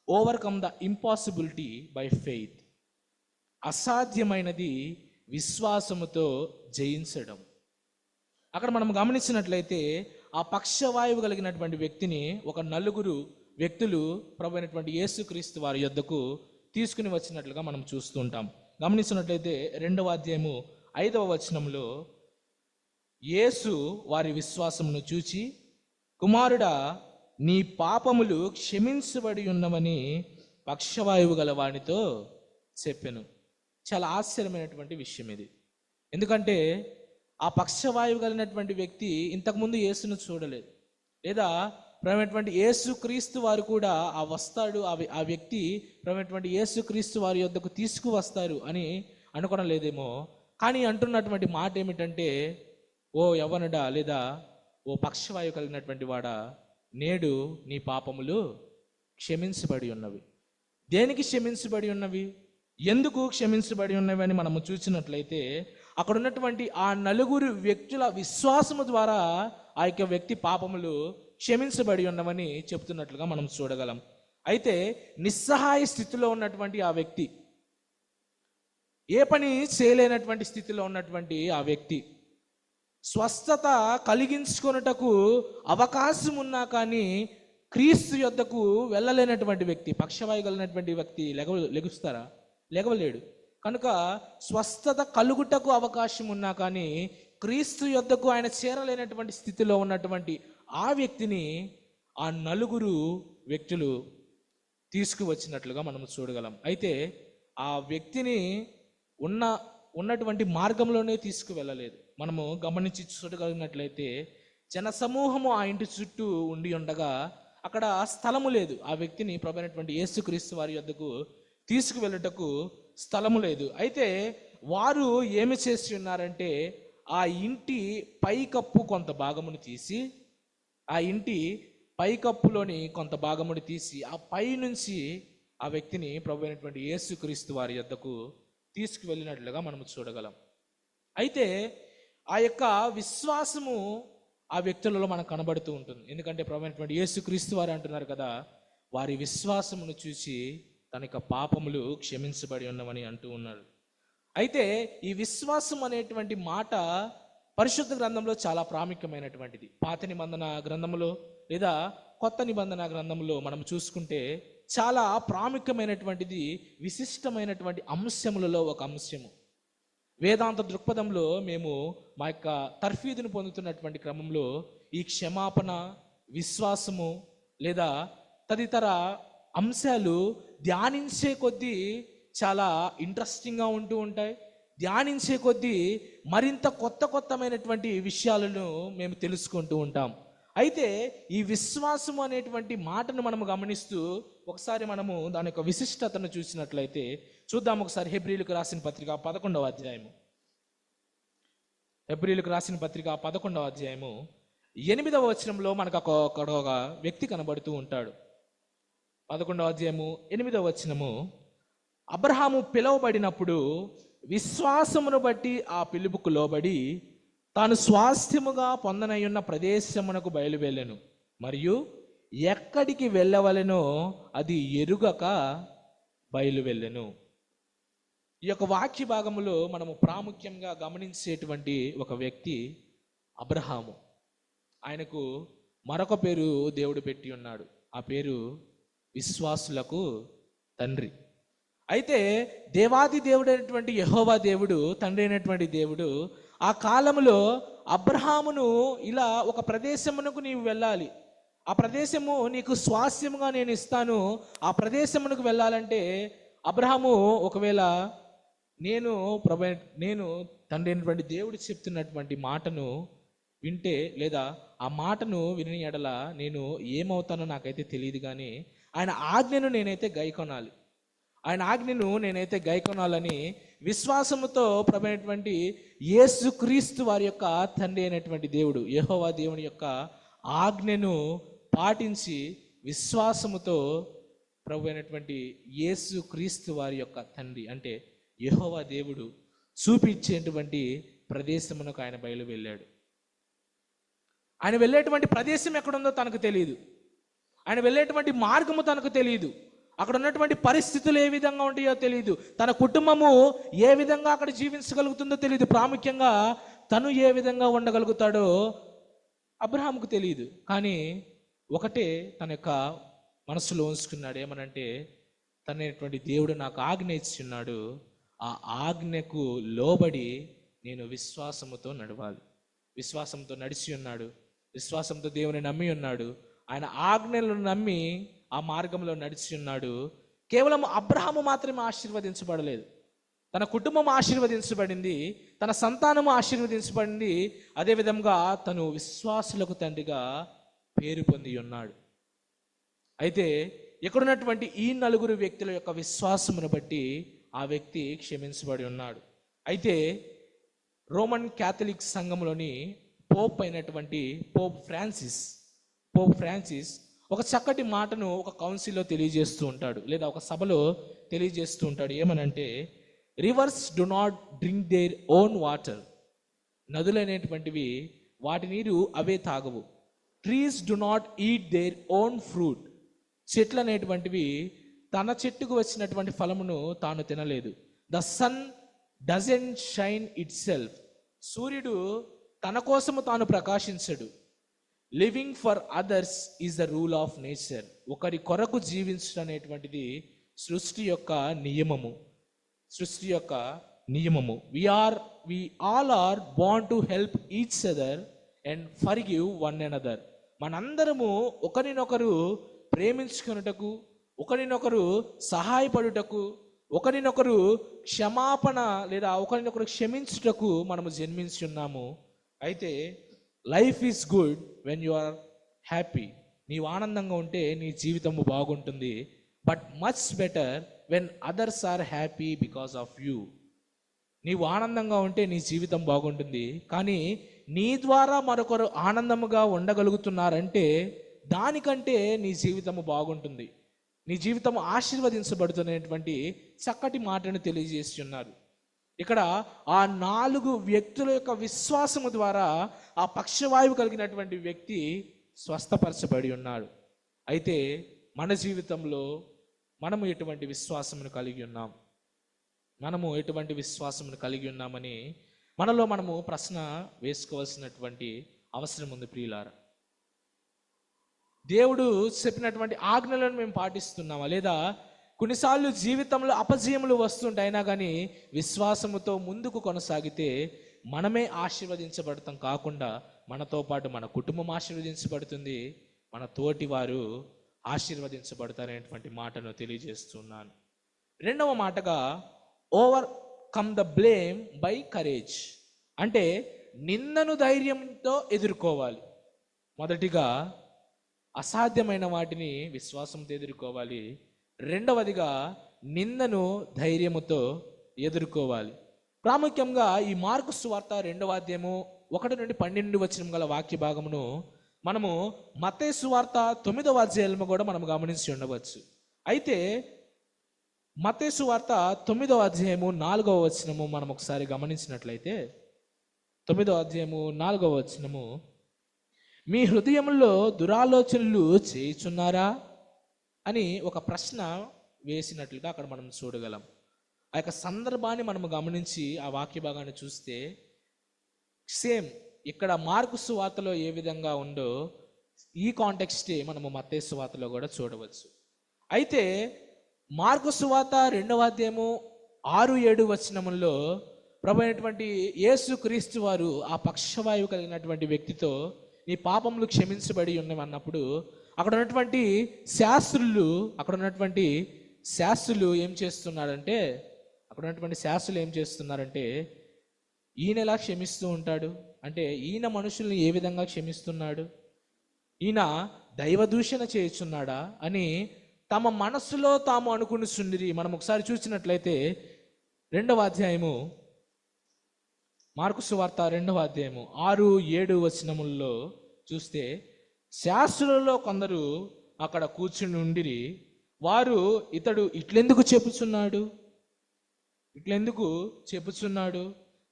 overcome the impossibility by faith. అసాధ్యమైనది విశ్వాసముతో జయించడం. అక్కడ మనం గమనించినట్లయితే ఆ పక్షవాయువు కలిగినటువంటి వ్యక్తిని ఒక 4 వ్యక్తులు ప్రభు అయినటువంటి యేసుక్రీస్తు వారి యొద్దకు తీసుకుని వచ్చినట్లుగా మనం చూస్తూ ఉంటాం. గమనించినట్లయితే 2వ అధ్యాయము 5వ వచనంలో యేసు వారి విశ్వాసమును చూచి, కుమారుడా, నీ పాపములు క్షమించబడి ఉన్నవని పక్షవాయువు గల వానితో చెప్పెను. చాలా ఆశ్చర్యమైనటువంటి విషయం ఇది. ఎందుకంటే ఆ పక్షవాయువు కలిగినటువంటి వ్యక్తి ఇంతకుముందు యేసును చూడలేదు, లేదా ప్రభువైనటువంటి యేసుక్రీస్తు వారు కూడా ఆ వ్యక్తి ప్రభువైనటువంటి యేసుక్రీస్తు వారి యొద్దకు తీసుకువస్తారు అని అనుకోవడం లేదేమో. కానీ అంటున్నటువంటి మాట ఏమిటంటే, ఓ యవ్వనుడా లేదా ఓ పక్షవాయువు కలిగినటువంటి వాడా, నేడు నీ పాపములు క్షమించబడి ఉన్నవి. దేనికి క్షమించబడి ఉన్నవి, ఎందుకు క్షమించబడి ఉన్నవి అని మనము చూసినట్లయితే అక్కడ ఉన్నటువంటి ఆ 4 వ్యక్తుల విశ్వాసము ద్వారా ఆ యొక్క వ్యక్తి పాపములు క్షమించబడి ఉన్నవని చెప్తున్నట్లుగా మనం చూడగలం. అయితే నిస్సహాయ స్థితిలో ఉన్నటువంటి ఆ వ్యక్తి, ఏ పని చేయలేనటువంటి స్థితిలో ఉన్నటువంటి ఆ వ్యక్తి, స్వస్థత కలిగించుకొనుటకు అవకాశం ఉన్నా కానీ క్రీస్తు యొద్దకు వెళ్ళలేనటువంటి వ్యక్తి, పక్షవాయు కలిగినటువంటి వ్యక్తి లెగుస్తారా? లెగవలేడు. కనుక స్వస్థత కలుగుటకు అవకాశం ఉన్నా కానీ క్రీస్తు యొద్దకు ఆయన చేరలేనటువంటి స్థితిలో ఉన్నటువంటి ఆ వ్యక్తిని ఆ 4 వ్యక్తులు తీసుకువచ్చినట్లుగా మనం చూడగలం. అయితే ఆ వ్యక్తిని ఉన్న ఉన్నటువంటి మార్గంలోనే తీసుకువెళ్ళలేదు. మనము గమనించి చూడగలిగినట్లయితే జనసమూహము ఆ ఇంటి చుట్టూ ఉండి ఉండగా అక్కడ స్థలము లేదు. ఆ వ్యక్తిని ప్రభువైనటువంటి యేసుక్రీస్తు వారి యొద్దకు తీసుకువెళ్ళటకు స్థలము లేదు. అయితే వారు ఏమి చేసి ఉన్నారంటే ఆ ఇంటి పైకప్పు కొంత భాగమును తీసి, ఆ ఇంటి పైకప్పులోని కొంత భాగమును తీసి ఆ పై నుంచి ఆ వ్యక్తిని ప్రభువైనటువంటి యేసుక్రీస్తు వారి యొద్దకు తీసుకువెళ్ళినట్లుగా మనము చూడగలం. అయితే ఆ యొక్క విశ్వాసము ఆ వ్యక్తులలో మనకు కనబడుతూ ఉంటుంది. ఎందుకంటే ప్రభువైనటువంటి యేసుక్రీస్తు వారు అంటున్నారు కదా, వారి విశ్వాసమును చూసి తన యొక్క పాపములు క్షమించబడి ఉన్నవని అంటూ ఉన్నారు. అయితే ఈ విశ్వాసం అనేటువంటి మాట పరిశుద్ధ గ్రంథంలో చాలా ప్రాముఖ్యమైనటువంటిది. పాత నిబంధన గ్రంథములో లేదా కొత్త నిబంధన గ్రంథంలో మనం చూసుకుంటే చాలా ప్రాముఖ్యమైనటువంటిది, విశిష్టమైనటువంటి అంశములలో ఒక అంశము. వేదాంత దృక్పథంలో మేము మా యొక్క తర్ఫీదును పొందుతున్నటువంటి క్రమంలో ఈ క్షమాపణ, విశ్వాసము లేదా తదితర అంశాలు ధ్యానించే కొద్దీ చాలా ఇంట్రెస్టింగ్గా ఉంటూ ఉంటాయి. ధ్యానించే కొద్దీ మరింత కొత్తమైనటువంటి విషయాలను మేము తెలుసుకుంటూ ఉంటాం. అయితే ఈ విశ్వాసము అనేటువంటి మాటను మనము గమనిస్తూ ఒకసారి మనము దాని యొక్క విశిష్టతను చూసినట్లయితే చూద్దాం. ఒకసారి హెబ్రీయులకు రాసిన పత్రిక 11వ అధ్యాయము, హెబ్రీయులకు రాసిన పత్రిక 11వ అధ్యాయము 8వ వచనంలో మనకు ఒక వ్యక్తి కనబడుతూ ఉంటాడు. 11వ అధ్యాయము 8వ వచనము, అబ్రహాము పిలువబడినప్పుడు విశ్వాసమును బట్టి ఆ పిలుపుకు లోబడి తాను స్వాస్థ్యముగా పొందనయున్న ప్రదేశమునకు బయలువెళ్ళెను, మరియు ఎక్కడికి వెళ్ళవలెనో అది ఎరుగక బయలువెళ్ళెను. ఈ యొక్క వాక్య భాగములో మనము ప్రాముఖ్యంగా గమనించేటువంటి ఒక వ్యక్తి అబ్రహాము. ఆయనకు మరొక పేరు దేవుడు పెట్టి ఉన్నాడు. ఆ పేరు విశ్వాసులకు తండ్రి. అయితే దేవాది దేవుడైనటువంటి యెహోవా దేవుడు, తండ్రి అయినటువంటి దేవుడు ఆ కాలములో అబ్రహామును ఇలా ఒక ప్రదేశమునకు నీవు వెళ్ళాలి, ఆ ప్రదేశము నీకు స్వాస్థ్యముగా నేను ఇస్తాను, ఆ ప్రదేశమునకు వెళ్ళాలంటే అబ్రహాము ఒకవేళ నేను తండ్రి అయినటువంటి దేవుడు చెప్తున్నటువంటి మాటను వింటే లేదా ఆ మాటను విని ఎడల నేను ఏమవుతానో నాకైతే తెలియదు, కానీ ఆయన ఆజ్ఞను నేనైతే గైకొనాలి, ఆయన ఆజ్ఞను నేనైతే గైకొనాలని విశ్వాసముతో ప్రభువైనటువంటి యేసుక్రీస్తు వారి యొక్క తండ్రి అయినటువంటి దేవుడు యెహోవా దేవుని యొక్క ఆజ్ఞను పాటించి విశ్వాసముతో ప్రభువైనటువంటి యేసుక్రీస్తు వారి యొక్క తండ్రి అంటే యెహోవా దేవుడు చూపించేటువంటి ప్రదేశమునకు ఆయన బయలు వెళ్ళాడు. ఆయన వెళ్ళేటువంటి ప్రదేశం ఎక్కడుందో తనకు తెలియదు, ఆయన వెళ్ళేటువంటి మార్గము తనకు తెలియదు, అక్కడ ఉన్నటువంటి పరిస్థితులు ఏ విధంగా ఉంటాయో తెలియదు, తన కుటుంబము ఏ విధంగా అక్కడ జీవించగలుగుతుందో తెలియదు, ప్రాముఖ్యంగా తను ఏ విధంగా ఉండగలుగుతాడో అబ్రహాముకు తెలియదు. కానీ ఒకటే తన యొక్క మనసులో ఉంచుకున్నాడు, ఏమనంటే తనటువంటి దేవుడు నాకు ఆజ్ఞ ఇచ్చున్నాడు, ఆ ఆజ్ఞకు లోబడి నేను విశ్వాసముతో నడవాలి. విశ్వాసంతో నడిచి ఉన్నాడు, విశ్వాసంతో దేవుని నమ్మి ఉన్నాడు, ఆయన ఆజ్ఞలను నమ్మి ఆ మార్గంలో నడిచి ఉన్నాడు. కేవలం అబ్రహాము మాత్రమే ఆశీర్వదించబడలేదు, తన కుటుంబం ఆశీర్వదించబడింది, తన సంతానము ఆశీర్వదించబడింది, అదేవిధంగా తను విశ్వాసులకు తండ్రిగా పేరు పొంది ఉన్నాడు. అయితే ఇక్కడున్నటువంటి ఈ నలుగురు వ్యక్తుల యొక్క విశ్వాసమును బట్టి ఆ వ్యక్తి క్షమించబడి ఉన్నాడు. అయితే రోమన్ క్యాథలిక్ సంఘంలోని పోప్ అయినటువంటి పోప్ ఫ్రాన్సిస్ ఒక చక్కటి మాటను ఒక కౌన్సిల్లో తెలియజేస్తూ ఉంటాడు, లేదా ఒక సభలో తెలియజేస్తూ ఉంటాడు. ఏమనంటే, rivers do not drink their own water, నదులు అనేటువంటివి వాటి నీరు అవే తాగవు. Trees do not eat their own fruit, చెట్లు అనేటువంటివి తన చెట్టుకు వచ్చినటువంటి ఫలమును తాను తినలేదు. The sun doesn't shine itself, సూర్యుడు తన కోసము తాను ప్రకాశించడు. Living for others is the rule of nature, ఒకరి కొరకు జీవించడం అనేటువంటిది సృష్టి యొక్క నియమము. We all are born to help each other and forgive one another. మనందరము ఒకరినొకరు ప్రేమించుకొనుటకు, ఒకరినొకరు సహాయపడుటకు, ఒకరినొకరు క్షమాపణ లేదా ఒకరినొకరు క్షమించుటకు మనము జన్మించి ఉన్నాము. అయితే life is good when you are happy. నీవు ఆనందంగా ఉంటే నీ జీవితము బాగుంటుంది. But much better when others are happy because of you. నీవు ఆనందంగా ఉంటే నీ జీవితం బాగుంటుంది, కానీ నీ ద్వారా మరొకరు ఆనందముగా ఉండగలుగుతున్నారంటే దానికంటే నీ జీవితము బాగుంటుంది, నీ జీవితం ఆశీర్వదించబడుతున్నటువంటి చక్కటి మాటను తెలియజేస్తున్నారు. ఇక్కడ ఆ 4 వ్యక్తుల యొక్క విశ్వాసము ద్వారా ఆ పక్షవాయువు కలిగినటువంటి వ్యక్తి స్వస్థపరచబడి ఉన్నాడు. అయితే మన జీవితంలో మనము ఎటువంటి విశ్వాసమును కలిగి ఉన్నాం? మనము ఎటువంటి విశ్వాసమును కలిగి ఉన్నామని మనలో మనము ప్రశ్న వేసుకోవాల్సినటువంటి అవసరం ఉంది ప్రియులారా. దేవుడు చెప్పినటువంటి ఆజ్ఞలను మేము పాటిస్తున్నామా? లేదా కొన్నిసార్లు జీవితంలో అపజయములు వస్తుంటాయినా కానీ విశ్వాసముతో ముందుకు కొనసాగితే మనమే ఆశీర్వదించబడతాం కాకుండా మనతో పాటు మన కుటుంబం ఆశీర్వదించబడుతుంది, మన తోటి వారు ఆశీర్వదించబడతారనేటువంటి మాటను తెలియజేస్తున్నాను. రెండవ మాటగా overcome the blame by courage, అంటే నిందను ధైర్యంతో ఎదుర్కోవాలి. మొదటిగా అసాధ్యమైన వాటిని విశ్వాసంతో ఎదుర్కోవాలి. రెండవదిగా నిందను ధైర్యముతో ఎదుర్కోవాలి. ప్రాముఖ్యంగా ఈ మార్కు సువార్త 2వ అధ్యాయము 1 నుండి 12 వచనం గల వాక్య భాగమును మనము మత్తయి సువార్త 9వ అధ్యాయంలో కూడా మనం గమనించి ఉండవచ్చు. అయితే మత్తయి సువార్త 9వ అధ్యాయము 4వ వచనము మనం ఒకసారి గమనించినట్లయితే 9వ అధ్యాయము 4వ వచనము, మీ హృదయంలో దురాలోచనలు చేయుచున్నారా అని ఒక ప్రశ్న వేసినట్లుగా అక్కడ మనం చూడగలం. ఆ యొక్క సందర్భాన్ని మనము గమనించి ఆ వాక్య భాగాన్ని చూస్తే సేమ్ ఇక్కడ మార్కు సువార్తలో ఏ విధంగా ఉందో ఈ కాంటెక్స్టే మనము మత్తయి సువార్తలో కూడా చూడవచ్చు. అయితే మార్కు సువార్త 2వ అధ్యాయము 6-7 వచనముల్లో ప్రభు అయినటువంటి యేసు క్రీస్తు వారు ఆ పక్షవాయువు కలిగినటువంటి వ్యక్తితో నీ పాపములు క్షమించబడి ఉన్నవన్నప్పుడు అక్కడ ఉన్నటువంటి శాస్త్రులు ఏం చేస్తున్నారంటే ఈయన ఎలా క్షమిస్తూ ఉంటాడు అంటే, ఈయన మనుషుల్ని ఏ విధంగా క్షమిస్తున్నాడు, ఈయన దైవదూషణ చేయుచున్నాడా అని తమ మనస్సులో తాము అనుకుని సుండిరి. మనం ఒకసారి చూసినట్లయితే 2వ అధ్యాయము మార్కు సువార్త 2వ అధ్యాయము 6-7 వచనముల్లో చూస్తే శాస్త్రులలో కొందరు అక్కడ కూర్చుని ఉండిరి. వారు ఇతడు ఇట్లెందుకు చెప్పుచున్నాడు,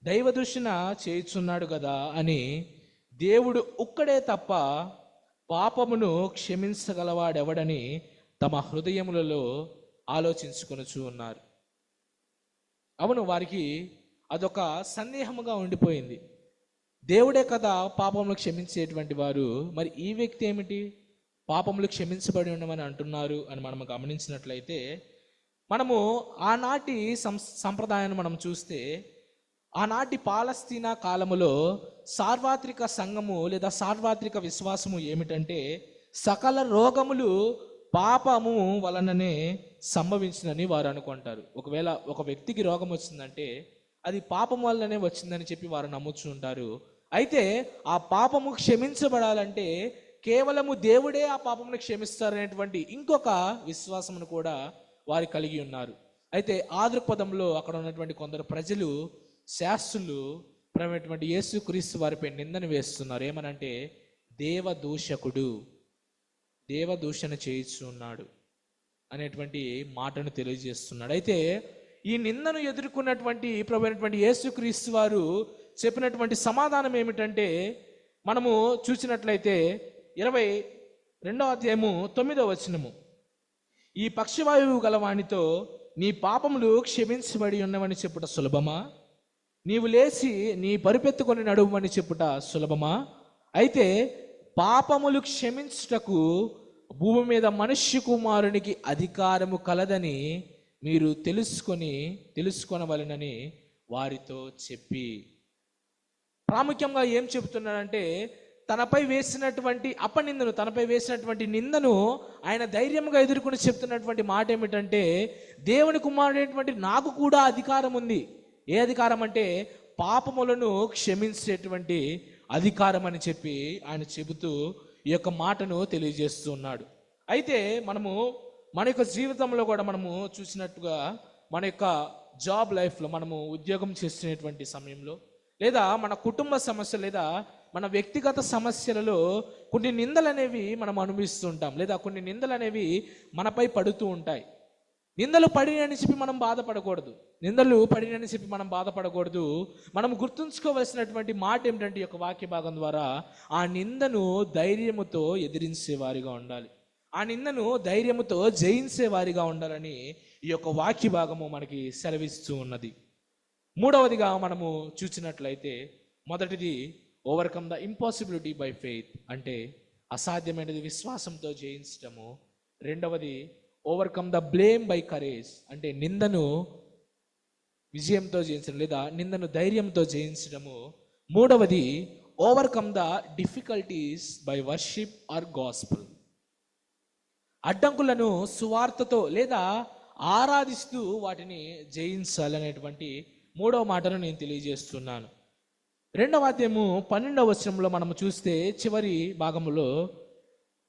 దైవదూషణ చేయుచున్నాడు కదా అని దేవుడు ఒక్కడే తప్ప పాపమును క్షమించగలవాడెవడని తమ హృదయములలో ఆలోచించుకొనుచు ఉన్నారు. అవును, వారికి అదొక సందేహముగా ఉండిపోయింది. దేవుడే కదా పాపములు క్షమించేటువంటి వారు, మరి ఈ వ్యక్తి ఏమిటి పాపములు క్షమించబడి ఉండమని అంటున్నారు అని మనం గమనించినట్లయితే, మనము ఆనాటి సంప్రదాయాన్ని మనం చూస్తే ఆనాటి పాలస్తీనా కాలములో సార్వత్రిక సంఘము లేదా సార్వత్రిక విశ్వాసము ఏమిటంటే సకల రోగములు పాపము వలననే సంభవించిందని వారు అనుకుంటారు. ఒకవేళ ఒక వ్యక్తికి రోగం వచ్చిందంటే అది పాపం వల్లనే వచ్చిందని చెప్పి వారు నమ్ముచు ఉంటారు. అయితే ఆ పాపము క్షమించబడాలంటే కేవలము దేవుడే ఆ పాపమును క్షమిస్తారనేటువంటి ఇంకొక విశ్వాసమును కూడా వారు కలిగి ఉన్నారు. అయితే ఆ దృక్పథంలో అక్కడ ఉన్నటువంటి కొందరు ప్రజలు శాస్త్రులు ప్రమైనటువంటి యేసుక్రీస్తు వారిపై నిందను వేస్తున్నారు. ఏమనంటే దేవదూషణ చేయిస్తున్నాడు అనేటువంటి మాటను తెలియజేస్తున్నాడు. అయితే ఈ నిందను ఎదుర్కొన్నటువంటి ప్రభువైనటువంటి యేసుక్రీస్తు వారు చెప్పినటువంటి సమాధానం ఏమిటంటే, మనము చూసినట్లయితే 22వ అధ్యాయము 9వ వచనము, ఈ పక్షవాయువు గలవానితో నీ పాపములు క్షమించబడి ఉన్నవని చెప్పుట సులభమా, నీవు లేచి నీ పరుపెత్తుకొని నడువని చెప్పుట సులభమా, అయితే పాపములు క్షమించుటకు భూమి మీద మనుష్య కుమారునికి అధికారము కలదని మీరు తెలుసుకొనవలెనని వారితో చెప్పి, ప్రాముఖ్యంగా ఏం చెబుతున్నాడంటే తనపై వేసినటువంటి నిందను ఆయన ధైర్యంగా ఎదుర్కొని చెప్తున్నటువంటి మాట ఏమిటంటే, దేవుని కుమారుడైనటువంటి నాకు కూడా అధికారం ఉంది. ఏ అధికారం అంటే పాపములను క్షమించేటువంటి అధికారం అని చెప్పి ఆయన చెబుతూ ఈ యొక్క మాటను తెలియజేస్తూ ఉన్నాడు. అయితే మనము మన యొక్క జీవితంలో కూడా మనము చూసినట్టుగా మన యొక్క జాబ్ లైఫ్లో మనము ఉద్యోగం చేస్తున్నటువంటి సమయంలో, లేదా మన కుటుంబ సమస్య, లేదా మన వ్యక్తిగత సమస్యలలో కొన్ని నిందలు అనేవి మనం అనుభవిస్తూ ఉంటాం, లేదా కొన్ని నిందలు అనేవి మనపై పడుతూ ఉంటాయి. నిందలు పడినని చెప్పి మనం బాధపడకూడదు. మనం గుర్తుంచుకోవలసినటువంటి మాట ఏమిటంటే, ఈ యొక్క వాక్య భాగం ద్వారా ఆ నిందను ధైర్యముతో ఎదిరించే వారిగా ఉండాలి, ఆ నిందను ధైర్యముతో జయించే వారిగా ఉండాలని ఈ యొక్క వాక్య భాగము మనకి సెలవిస్తూ ఉన్నది. మూడవదిగా మనము చూసినట్లయితే, మొదటిది overcome the impossibility by faith, అంటే అసాధ్యమైనది విశ్వాసంతో జయించటము. రెండవది overcome the blame by courage, అంటే నిందను విజయంతో జయించడం, లేదా నిందను ధైర్యంతో జయించడము. మూడవది overcome the difficulties by worship or gospel, అడ్డంకులను సువార్తతో లేదా ఆరాధిస్తూ వాటిని జయించాలనేటువంటి మూడవ మాటను నేను తెలియజేస్తున్నాను. రెండవ అధ్యాయము 12వ వచనంలో మనము చూస్తే, చివరి భాగములో,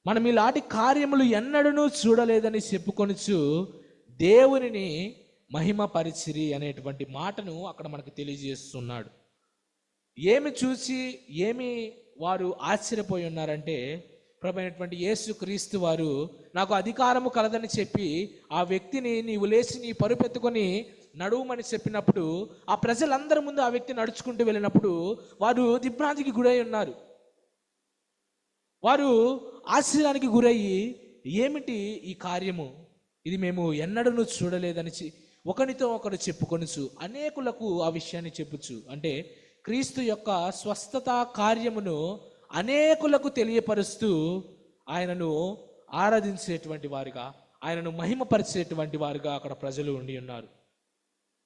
మనం ఇలాంటి కార్యములు ఎన్నడూ చూడలేదని చెప్పుకొనుచు దేవునిని మహిమపరిచిరి అనేటువంటి మాటను అక్కడ మనకు తెలియజేస్తున్నాడు. ఏమి చూసి ఏమి వారు ఆశ్చర్యపోయి ఉన్నారంటే, ప్రభు అయినటువంటి యేసు క్రీస్తు వారు నాకు అధికారము కలదని చెప్పి ఆ వ్యక్తిని నీవు లేచి నీ పరుపెత్తుకొని నడువమని చెప్పినప్పుడు, ఆ ప్రజలందరి ముందు ఆ వ్యక్తి నడుచుకుంటూ వెళ్ళినప్పుడు వారు దిగ్భ్రాంతికి గురై ఉన్నారు. వారు ఆశ్చర్యానికి గురయ్యి, ఏమిటి ఈ కార్యము, ఇది మేము ఎన్నడూ చూడలేదని ఒకరితో ఒకరు చెప్పుకొనుచు అనేకులకు ఆ విషయాన్ని చెప్పుచు, అంటే క్రీస్తు యొక్క స్వస్థత కార్యమును అనేకులకు తెలియపరుస్తూ ఆయనను ఆరాధించేటువంటి వారుగా, ఆయనను మహిమపరిచేటువంటి వారుగా అక్కడ ప్రజలు ఉండి ఉన్నారు.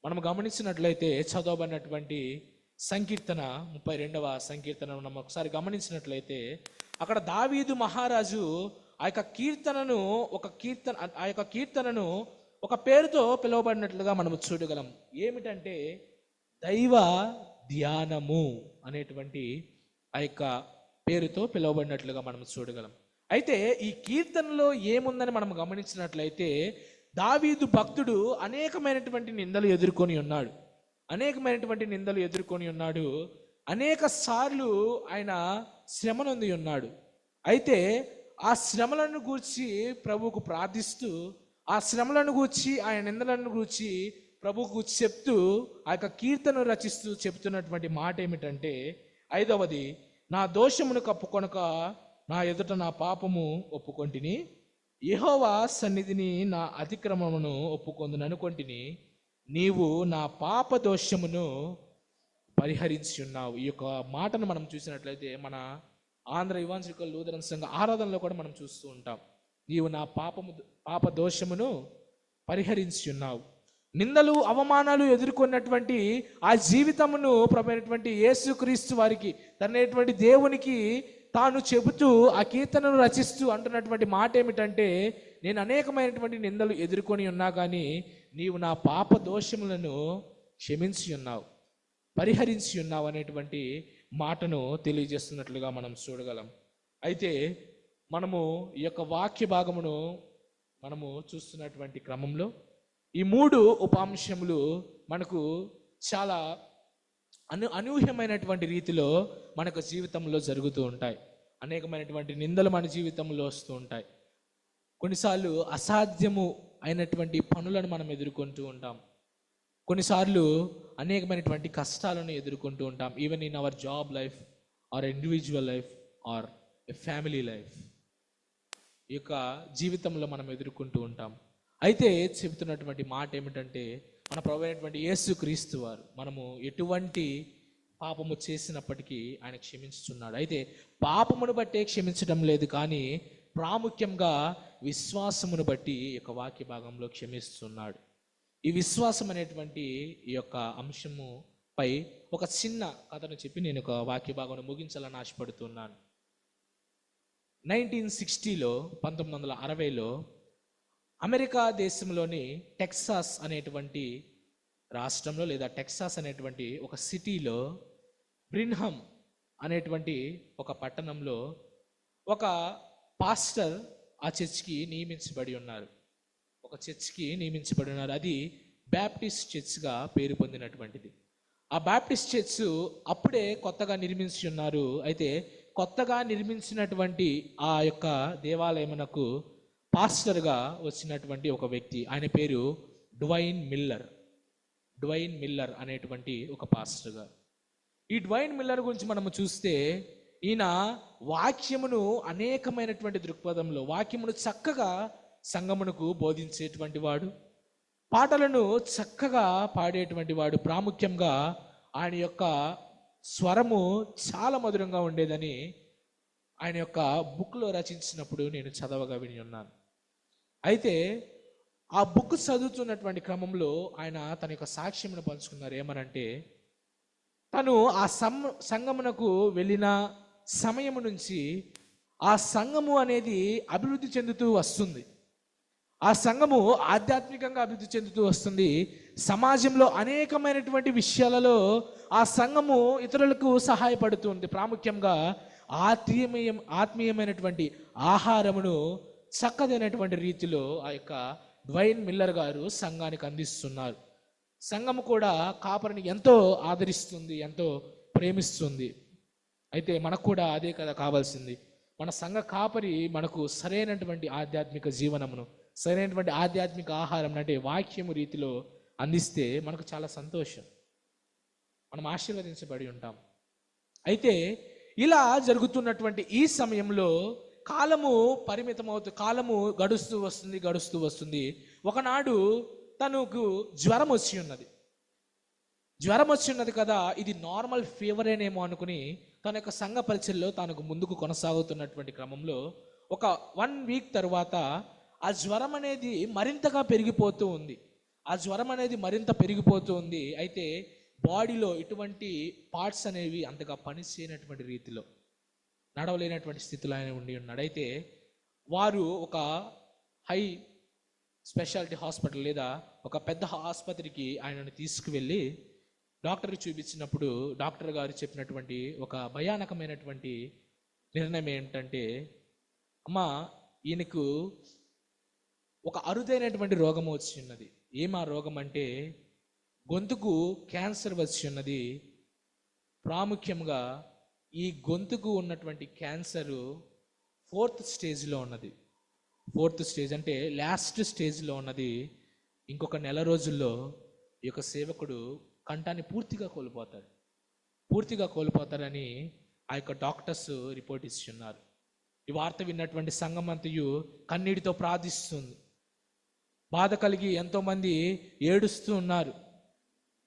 మనం గమనించినట్లయితే చదవబడినటువంటి సంకీర్తన 32వ సంకీర్తన మనం ఒకసారి గమనించినట్లయితే, అక్కడ దావీదు మహారాజు ఆ యొక్క కీర్తనను ఒక పేరుతో పిలువబడినట్లుగా మనం చూడగలం. ఏమిటంటే దైవ ధ్యానము అనేటువంటి ఆ యొక్క పేరుతో పిలువబడినట్లుగా మనం చూడగలం. అయితే ఈ కీర్తనలో ఏముందని మనం గమనించినట్లయితే, దావీదు భక్తుడు అనేకమైనటువంటి నిందలు ఎదుర్కొని ఉన్నాడు. అనేక సార్లు ఆయన శ్రమ నొంది ఉన్నాడు. అయితే ఆ శ్రమలను గూర్చి ప్రభువుకు ప్రార్థిస్తూ, ఆ శ్రమలను గూర్చి, ఆయన నిందలను గూర్చి ప్రభువుకు చెప్తూ ఆ యొక్క కీర్తన రచిస్తూ చెప్తున్నటువంటి మాట ఏమిటంటే, 5వది, నా దోషమును కప్పుకొనక నా ఎదుట నా పాపము ఒప్పుకొంటిని, యెహోవా సన్నిధిని నా అతిక్రమమును ఒప్పుకొందును అనుకొంటిని, నీవు నా పాప దోషమును పరిహరించి ఉన్నావు. ఈ యొక్క మాటను మనం చూసినట్లయితే మన ఆంధ్ర ఇవాంజలికల్ లూథరన్ సంఘ ఆరాధనలో కూడా మనం చూస్తూ ఉంటాం. నీవు నా పాప దోషమును పరిహరించి ఉన్నావు. నిందలు అవమానాలు ఎదుర్కొన్నటువంటి ఆ జీవితమును ప్రభువైనటువంటి యేసుక్రీస్తు వారికి, తనైనటువంటి దేవునికి తాను చెబుతూ ఆ కీర్తనను రచిస్తూ అంటున్నటువంటి మాట ఏమిటంటే, నేను అనేకమైనటువంటి నిందలు ఎదుర్కొని ఉన్నా కానీ నీవు నా పాప దోషములను క్షమించి ఉన్నావు, పరిహరించి ఉన్నావు అనేటువంటి మాటను తెలియజేస్తున్నట్లుగా మనం చూడగలం. అయితే మనము ఈ యొక్క వాక్య భాగమును మనము చూస్తున్నటువంటి క్రమంలో ఈ 3 ఉపాంశములు మనకు చాలా అనూహ్యమైనటువంటి రీతిలో మనకు జీవితంలో జరుగుతూ ఉంటాయి. అనేకమైనటువంటి నిందలు మన జీవితంలో వస్తూ ఉంటాయి. కొన్నిసార్లు అసాధ్యము అయినటువంటి పనులను మనం ఎదుర్కొంటూ ఉంటాం. కొన్నిసార్లు అనేకమైనటువంటి కష్టాలను ఎదుర్కొంటూ ఉంటాం. Even in our job life or individual life or a family life, ఈ యొక్క జీవితంలో మనం ఎదుర్కొంటూ ఉంటాం. అయితే చెబుతున్నటువంటి మాట ఏమిటంటే, మన ప్రభువైనటువంటి అయినటువంటి యేసుక్రీస్తు వారు మనము ఎటువంటి పాపము చేసినప్పటికీ ఆయన క్షమించుచున్నాడు. అయితే పాపమును బట్టే క్షమించడం లేదు, కానీ ప్రాముఖ్యంగా విశ్వాసమును బట్టి ఈ యొక్క వాక్య భాగంలో క్షమిస్తున్నాడు. ఈ విశ్వాసం అనేటువంటి ఈ యొక్క అంశము పై ఒక చిన్న కథను చెప్పి నేను ఒక వాక్య భాగం ముగించాలని ఆశపడుతున్నాను. 1960లో 1960లో అమెరికా దేశంలోని టెక్సాస్ అనేటువంటి రాష్ట్రంలో లేదా టెక్సాస్ అనేటువంటి ఒక సిటీలో బ్రిన్హమ్ అనేటువంటి ఒక పట్టణంలో ఒక పాస్టర్ ఆ చర్చ్కి నియమించబడి ఉన్నారు. ఒక చర్చ్కి నియమించబడి ఉన్నారు. అది బ్యాప్టిస్ట్ చర్చ్గా పేరు పొందినటువంటిది. ఆ బ్యాప్టిస్ట్ చర్చ్ అప్పుడే కొత్తగా నిర్మించి ఉన్నారు. అయితే కొత్తగా నిర్మించినటువంటి ఆ యొక్క దేవాలయమునకు పాస్టర్గా వచ్చినటువంటి ఒక వ్యక్తి, ఆయన పేరు డ్వైన్ మిల్లర్ అనేటువంటి ఒక పాస్టర్గా. ఈ డ్వైన్ మిల్లర్ గురించి మనము చూస్తే ఈయన వాక్యమును అనేకమైనటువంటి దృక్పథంలో వాక్యమును చక్కగా సంఘమునకు బోధించేటువంటి వాడు, పాటలను చక్కగా పాడేటువంటి వాడు. ప్రాముఖ్యంగా ఆయన యొక్క స్వరము చాలా మధురంగా ఉండేదని ఆయన యొక్క బుక్లో రచించినప్పుడు నేను చదవగా విని ఉన్నాను. అయితే ఆ బుక్ చదువుతున్నటువంటి క్రమంలో ఆయన తన యొక్క సాక్ష్యమును పంచుకున్నారు. ఏమనంటే, తను ఆ సంఘమునకు వెళ్ళిన సమయము నుంచి ఆ సంఘము అనేది అభివృద్ధి చెందుతూ వస్తుంది. ఆ సంఘము ఆధ్యాత్మికంగా అభివృద్ధి చెందుతూ వస్తుంది. సమాజంలో అనేకమైనటువంటి విషయాలలో ఆ సంఘము ఇతరులకు సహాయపడుతుంది. ప్రాముఖ్యంగా ఆత్మీయమైనటువంటి ఆహారమును చక్కదైనటువంటి రీతిలో ఆ యొక్క డ్వైన్ మిల్లర్ గారు సంఘానికి అందిస్తున్నారు. సంఘము కూడా కాపరిని ఎంతో ఆదరిస్తుంది, ఎంతో ప్రేమిస్తుంది. అయితే మనకు కూడా అదే కదా కావాల్సింది. మన సంఘ కాపరి మనకు సరైనటువంటి ఆధ్యాత్మిక జీవనమును, సరైనటువంటి ఆధ్యాత్మిక ఆహారం అంటే వాక్యము రీతిలో అందిస్తే మనకు చాలా సంతోషం, మనం ఆశీర్వదించబడి ఉంటాం. అయితే ఇలా జరుగుతున్నటువంటి ఈ సమయంలో కాలము గడుస్తూ వస్తుంది. ఒకనాడు తనకు జ్వరం వచ్చి ఉన్నది కదా, ఇది నార్మల్ ఫీవరేనేమో అనుకుని తన యొక్క సంఘ పరిచర్లో తనకు ముందుకు కొనసాగుతున్నటువంటి క్రమంలో ఒక 1 వీక్ తర్వాత ఆ జ్వరం అనేది మరింతగా పెరిగిపోతూ ఉంది. అయితే బాడీలో ఇటువంటి పార్ట్స్ అనేవి అంతగా పనిచేయనటువంటి రీతిలో, నడవలేనటువంటి స్థితిలో ఆయన ఉండి ఉన్నాడు. అయితే వారు ఒక హై స్పెషాలిటీ హాస్పిటల్ లేదా ఒక పెద్ద ఆసుపత్రికి ఆయనను తీసుకువెళ్ళి డాక్టర్కి చూపించినప్పుడు డాక్టర్ గారు చెప్పినటువంటి ఒక భయానకమైనటువంటి నిర్ణయం ఏంటంటే, అమ్మా, ఈయనకు ఒక అరుదైనటువంటి రోగం వచ్చి ఉన్నది. ఏమా రోగం అంటే గొంతుకు క్యాన్సర్ వచ్చి ఉన్నది. ప్రాముఖ్యంగా ఈ గొంతుకు ఉన్నటువంటి క్యాన్సరు 4th స్టేజ్లో ఉన్నది. 4th స్టేజ్ అంటే లాస్ట్ స్టేజ్లో ఉన్నది. ఇంకొక నెల రోజుల్లో ఈ యొక్క సేవకుడు కంఠాన్ని పూర్తిగా కోల్పోతారని ఆ యొక్క డాక్టర్స్ రిపోర్ట్ ఇస్తున్నారు. ఈ వార్త విన్నటువంటి సంఘం అంతయు కన్నీటితో ప్రార్థిస్తుంది. బాధ కలిగి ఎంతోమంది ఏడుస్తూ ఉన్నారు.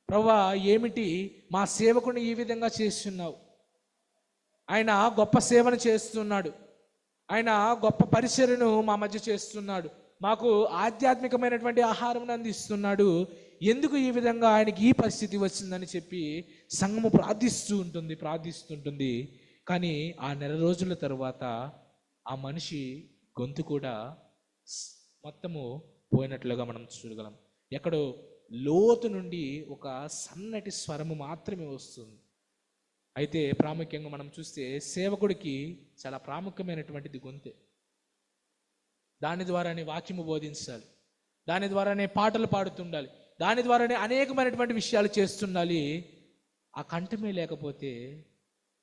ప్రభువా, ఏమిటి మా సేవకుని ఈ విధంగా చేస్తున్నావు? ఆయన గొప్ప సేవను చేస్తున్నాడు, ఆయన గొప్ప పరిచర్యను మా మధ్య చేస్తున్నాడు, మాకు ఆధ్యాత్మికమైనటువంటి ఆహారం అందిస్తున్నాడు, ఎందుకు ఈ విధంగా ఆయనకి ఈ పరిస్థితి వచ్చిందని చెప్పి సంఘము ప్రార్థిస్తుంటుంది. కానీ ఆ నెల రోజుల తర్వాత ఆ మనిషి గొంతు కూడా మొత్తము పోయినట్లుగా మనం చూడగలం. ఎక్కడో లోతు నుండి ఒక సన్నటి స్వరము మాత్రమే వస్తుంది. అయితే ప్రాముఖ్యంగా మనం చూస్తే సేవకుడికి చాలా ప్రాముఖ్యమైనటువంటిది గొంతే. దాని ద్వారానే వాక్యము బోధించాలి, దాని ద్వారానే పాటలు పాడుతుండాలి, దాని ద్వారానే అనేకమైనటువంటి విషయాలు చేస్తుండాలి. ఆ కంఠమే లేకపోతే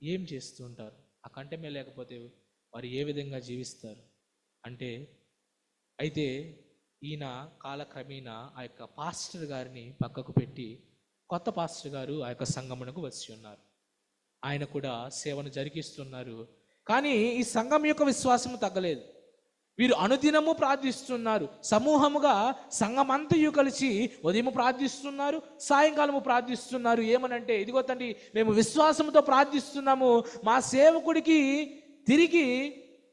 ఏం చేస్తూ ఉంటారు? ఆ కంఠమే లేకపోతే వారు ఏ విధంగా జీవిస్తారు అంటే, అయితే ఈయన కాలక్రమేణా ఆ యొక్క పాస్టర్ గారిని పక్కకు పెట్టి కొత్త పాస్టర్ గారు ఆ యొక్క సంఘమునకు వచ్చి ఉన్నారు. ఆయన కూడా సేవను జరిగిస్తున్నారు. కానీ ఈ సంఘం యొక్క విశ్వాసము తగ్గలేదు. వీరు అనుదినము ప్రార్థిస్తున్నారు. సమూహముగా సంఘమంతయు కలిసి ఉదయం ప్రార్థిస్తున్నారు, సాయంకాలము ప్రార్థిస్తున్నారు. ఏమనంటే, ఇదిగో తండ్రి, మేము విశ్వాసముతో ప్రార్థిస్తున్నాము, మా సేవకుడికి తిరిగి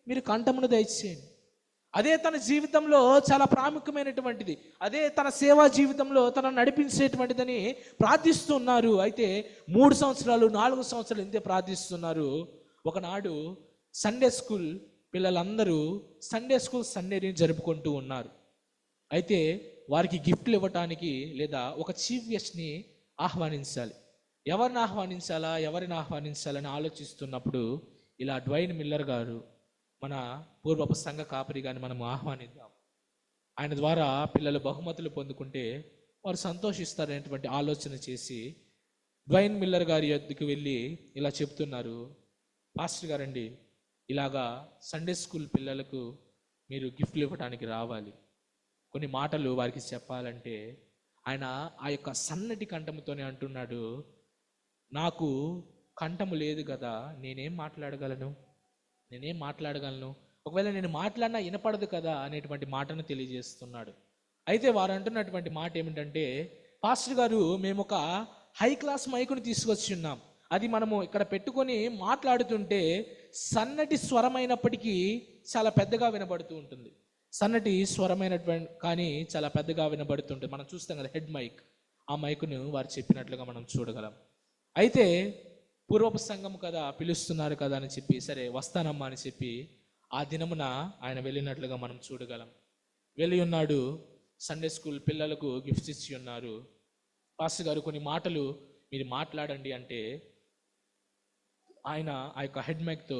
మీరు కంఠమును దయచేయండి. అదే తన జీవితంలో చాలా ప్రాముఖ్యమైనటువంటిది, అదే తన సేవా జీవితంలో తనను నడిపించేటువంటిదని ప్రార్థిస్తున్నారు. అయితే 3 సంవత్సరాలు 4 సంవత్సరాలు ఇంతే ప్రార్థిస్తున్నారు. ఒకనాడు సండే స్కూల్ పిల్లలందరూ సండే స్కూల్ సండేని జరుపుకుంటూ ఉన్నారు. అయితే వారికి గిఫ్ట్లు ఇవ్వటానికి లేదా ఒక చీఫ్ గెస్ట్ని ఆహ్వానించాలి. ఎవరిని ఆహ్వానించాలని ఆలోచిస్తున్నప్పుడు ఇలా డ్వైన్ మిల్లర్ గారు, మన పూర్వపు సంఘ కాపరి గారిని మనం ఆహ్వానిద్దాం, ఆయన ద్వారా పిల్లలు బహుమతులు పొందుకుంటే వారు సంతోషిస్తారనేటువంటి ఆలోచన చేసి డ్వైన్ మిల్లర్ గారి యొద్దకు వెళ్ళి ఇలా చెప్తున్నారు, పాస్టర్ గారండి, ఇలాగా సండే స్కూల్ పిల్లలకు మీరు గిఫ్ట్లు ఇవ్వడానికి రావాలి, కొన్ని మాటలు వారికి చెప్పాలంటే ఆయన ఆ యొక్క సన్నటి కంఠముతోనే అంటున్నాడు, నాకు కంఠము లేదు కదా, నేనేం మాట్లాడగలను, ఒకవేళ నేను మాట్లాడినా వినపడదు కదా అనేటువంటి మాటను తెలియజేస్తున్నాడు. అయితే వారు అంటున్నటువంటి మాట ఏమిటంటే, పాస్టర్ గారు, మేము ఒక హై క్లాస్ మైకుని తీసుకొచ్చి ఉన్నాం, అది మనము ఇక్కడ పెట్టుకొని మాట్లాడుతుంటే సన్నటి స్వరమైనప్పటికీ చాలా పెద్దగా వినబడుతూ ఉంటుంది. సన్నటి స్వరమైనటువంటి కానీ చాలా పెద్దగా వినబడుతుంటుంది. మనం చూస్తాం కదా హెడ్ మైక్, ఆ మైకును వారు చెప్పినట్లుగా మనం చూడగలం. అయితే పూర్వపు సంఘం కదా, పిలుస్తున్నారు కదా అని చెప్పి సరే వస్తానమ్మా అని చెప్పి ఆ దినమున ఆయన వెళ్ళినట్లుగా మనం చూడగలం. వెళ్ళి ఉన్నాడు, సండే స్కూల్ పిల్లలకు గిఫ్ట్స్ ఇచ్చి ఉన్నారు. పాస్టర్ గారు కొన్ని మాటలు మీరు మాట్లాడండి అంటే ఆయన ఆ యొక్క హెడ్ మైక్తో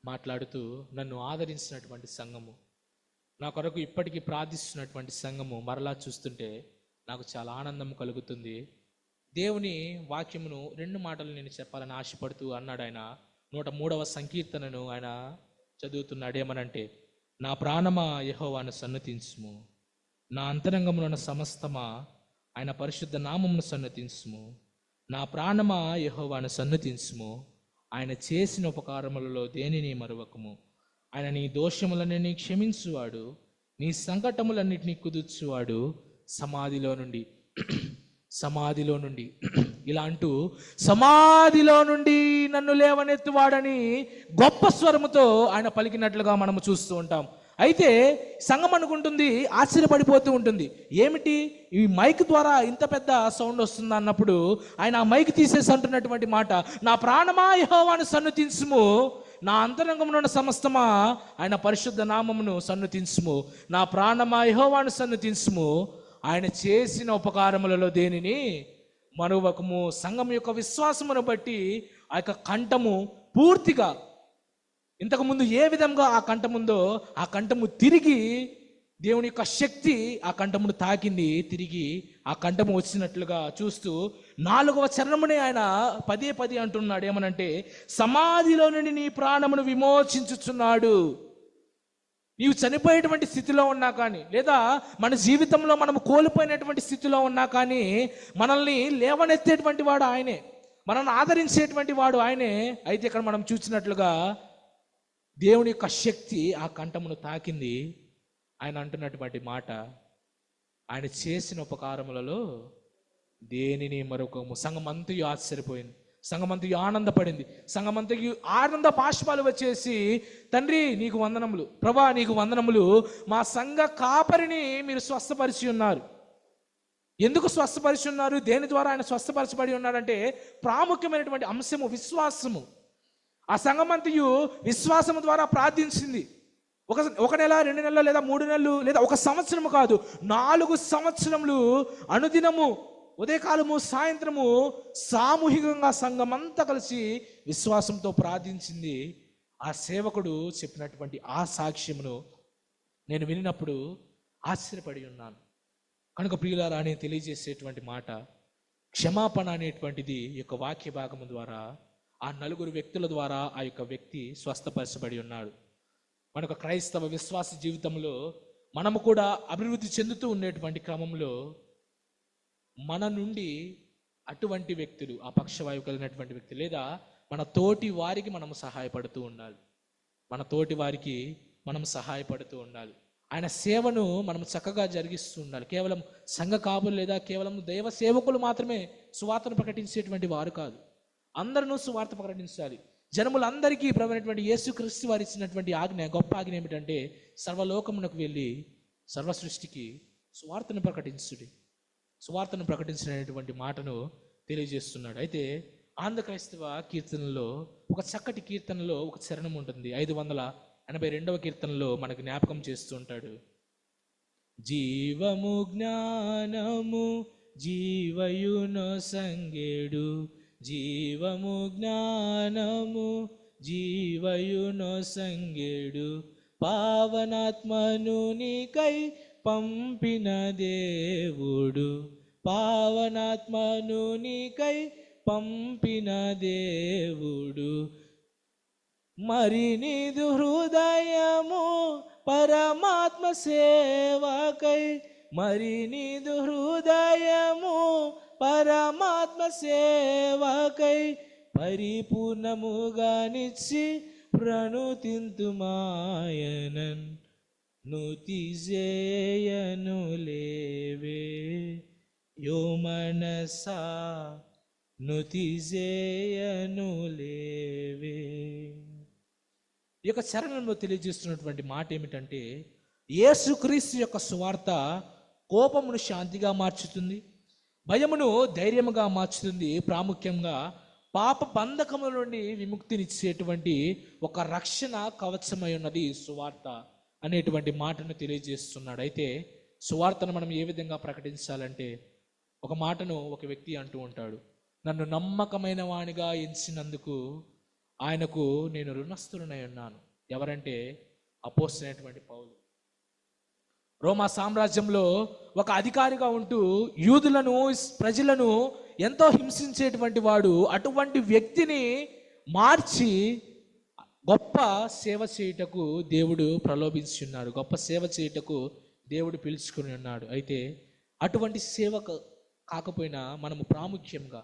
మాట్లాడుతూ, నన్ను ఆదరించినటువంటి సంఘము, నా కొరకు ఇప్పటికీ ప్రార్థిస్తున్నటువంటి సంఘము మరలా చూస్తుంటే నాకు చాలా ఆనందం కలుగుతుంది. దేవుని వాక్యమును 2 మాటలు నేను చెప్పాలని ఆశపడుతూ అన్నాడు ఆయన. 103వ సంకీర్తనను ఆయన చదువుతున్నాడు. ఏమనంటే, నా ప్రాణమా యెహోవాను సన్నతించుము, నా అంతరంగమున సమస్తమా ఆయన పరిశుద్ధ నామమును సన్నతించుము, నా ప్రాణమా యెహోవాను సన్నతించుము, ఆయన చేసిన ఉపకారములలో దేనిని మరువకము, ఆయన నీ దోషములన్నీ క్షమించువాడు, నీ సంకటములన్నిటినీ కుదుర్చువాడు, సమాధిలో నుండి ఇలా అంటూ సమాధిలో నుండి నన్ను లేవనెత్తువాడని గొప్ప స్వరముతో ఆయన పలికినట్లుగా మనము చూస్తూ ఉంటాం. అయితే సంఘం అనుకుంటుంది, ఆశ్చర్యపడిపోతూ ఉంటుంది, ఏమిటి ఈ మైక్ ద్వారా ఇంత పెద్ద సౌండ్ వస్తుందా అన్నప్పుడు ఆయన ఆ మైక్ తీసేసి అంటున్నటువంటి మాట, నా ప్రాణమా యెహోవాను సన్నుతించుము, నా అంతరంగమున సమస్తమా ఆయన పరిశుద్ధ నామమును సన్నుతించుము, నా ప్రాణమా యెహోవాను సన్నుతించుము, ఆయన చేసిన ఉపకారములలో దేనిని మరువకము. సంఘం యొక్క విశ్వాసమును బట్టి ఆ యొక్క కంఠము పూర్తిగా ఇంతకుముందు ఏ విధంగా ఆ కంఠముందో ఆ కంఠము తిరిగి దేవుని యొక్క శక్తి ఆ కంఠమును తాకింది, తిరిగి ఆ కంఠము వచ్చినట్లుగా చూస్తూ 4వ చరణమునే ఆయన పదే అంటున్నాడు. ఏమనంటే, సమాధిలో నుండి నీ ప్రాణమును విమోచించుచున్నాడు. నీవు చనిపోయేటువంటి స్థితిలో ఉన్నా కానీ, లేదా మన జీవితంలో మనము కోల్పోయినటువంటి స్థితిలో ఉన్నా కానీ, మనల్ని లేవనెత్తేటువంటి వాడు ఆయనే, మనల్ని ఆదరించేటువంటి వాడు ఆయనే. అయితే ఇక్కడ మనం చూసినట్లుగా దేవుని యొక్క శక్తి ఆ కంఠమును తాకింది. ఆయన అంటున్నటువంటి మాట, ఆయన చేసిన ఉపకారములలో దేనిని మరొకము. సంఘమంతయు ఆశ్చర్యపోయింది, సంఘమంతయు ఆనందపడింది, సంఘమంతయు ఆనంద బాష్పాలు వచ్చేసి, తండ్రి నీకు వందనములు, ప్రభా నీకు వందనములు, మా సంఘ కాపరిని మీరు స్వస్థపరిచి ఉన్నారు. ఎందుకు స్వస్థపరిచి ఉన్నారు, దేని ద్వారా ఆయన స్వస్థపరచబడి ఉన్నాడంటే, ప్రాముఖ్యమైనటువంటి అంశము విశ్వాసము. ఆ సంఘమంతయు విశ్వాసము ద్వారా ప్రార్థించింది. ఒక నెల, 2 నెలలు, లేదా 3 నెలలు, లేదా 1 సంవత్సరము కాదు, 4 సంవత్సరములు అనుదినము ఉదయకాలము సాయంత్రము సామూహికంగా సంఘమంతా కలిసి విశ్వాసంతో ప్రార్థించింది. ఆ సేవకుడు చెప్పినటువంటి ఆ సాక్ష్యమును నేను వినినప్పుడు ఆశ్చర్యపడి ఉన్నాను. కనుక ప్రియులారా, నేను తెలియజేసేటువంటి మాట, క్షమాపణ అనేటువంటిది ఈ యొక్క వాక్య భాగము ద్వారా ఆ 4 వ్యక్తుల ద్వారా ఆ యొక్క వ్యక్తి స్వస్థపరచబడి ఉన్నాడు. మనకు క్రైస్తవ విశ్వాస జీవితంలో మనము కూడా అభివృద్ధి చెందుతూ ఉండేటువంటి క్రమంలో మన నుండి అటువంటి వ్యక్తులు, ఆ పక్షవాయువు కలిగినటువంటి వ్యక్తులు, లేదా మన తోటి వారికి మనం సహాయపడుతూ ఉండాలి. మన తోటి వారికి మనం సహాయపడుతూ ఉండాలి. ఆయన సేవను మనం చక్కగా జరిగిస్తూ ఉండాలి. కేవలం సంఘ కాపులు లేదా కేవలం దైవ సేవకులు మాత్రమే సువార్తను ప్రకటించేటువంటి వారు కాదు, అందరూ సువార్త ప్రకటించాలి. జనములందరికీ ప్రభువైనటువంటి యేసుక్రీస్తు వారు ఇచ్చినటువంటి ఆజ్ఞ, గొప్ప ఆజ్ఞ ఏమిటంటే, సర్వలోకమునకు వెళ్ళి సర్వ సృష్టికి సువార్తను ప్రకటించుడి, సువార్తను ప్రకటించినటువంటి మాటను తెలియజేస్తున్నాడు. అయితే ఆంధ్ర క్రైస్తవ కీర్తనలో ఒక చక్కటి కీర్తనలో ఒక చరణం ఉంటుంది, 82వ కీర్తనలో మనకు జ్ఞాపకం చేస్తూ ఉంటాడు. జీవము జ్ఞానము జీవయునో సంగేడు, జీవము జ్ఞానము జీవయునో సంగేడు, పావనాత్మను నీకై పంపిన దేవుడు, పావనాత్మను నీకై పంపిన దేవుడు, మరి నీదు హృదయము పరమాత్మ సేవకై, మరి నీదు హృదయము పరమాత్మ సేవకై, పరిపూర్ణముగా నిచ్చి ప్రణుతింతుమాయనన్, నుతిజేయను లేవే యో మనసా, నుతిజేయను లేవే. ఈ యొక్క చరణంలో తెలియజేస్తున్నటువంటి మాట ఏమిటంటే, యేసుక్రీస్తు యొక్క సువార్త కోపమును శాంతిగా మార్చుతుంది, భయమును ధైర్యముగా మార్చుతుంది, ప్రాముఖ్యంగా పాప బంధకముల నుండి విముక్తినిచ్చేటువంటి ఒక రక్షణ కవచమై ఉన్నది సువార్త అనేటువంటి మాటను తెలియజేస్తున్నాడు. అయితే సువార్తను మనం ఏ విధంగా ప్రకటించాలంటే, ఒక మాటను ఒక వ్యక్తి అంటూ ఉంటాడు, నన్ను నమ్మకమైన వానిగా ఎంచినందుకు ఆయనకు నేను రుణస్థులనై ఉన్నాను. ఎవరంటే అపోస్తలుడైనటువంటి పౌలు. రోమా సామ్రాజ్యంలో ఒక అధికారిగా ఉంటూ యూదులను ప్రజలను ఎంతో హింసించేటువంటి వాడు. అటువంటి వ్యక్తిని మార్చి గొప్ప సేవ చేయుటకు దేవుడు ప్రలోభించి ఉన్నాడు, గొప్ప సేవ చేయుటకు దేవుడు పిలుచుకుని ఉన్నాడు. అయితే అటువంటి సేవ కాకపోయినా మనము ప్రాముఖ్యంగా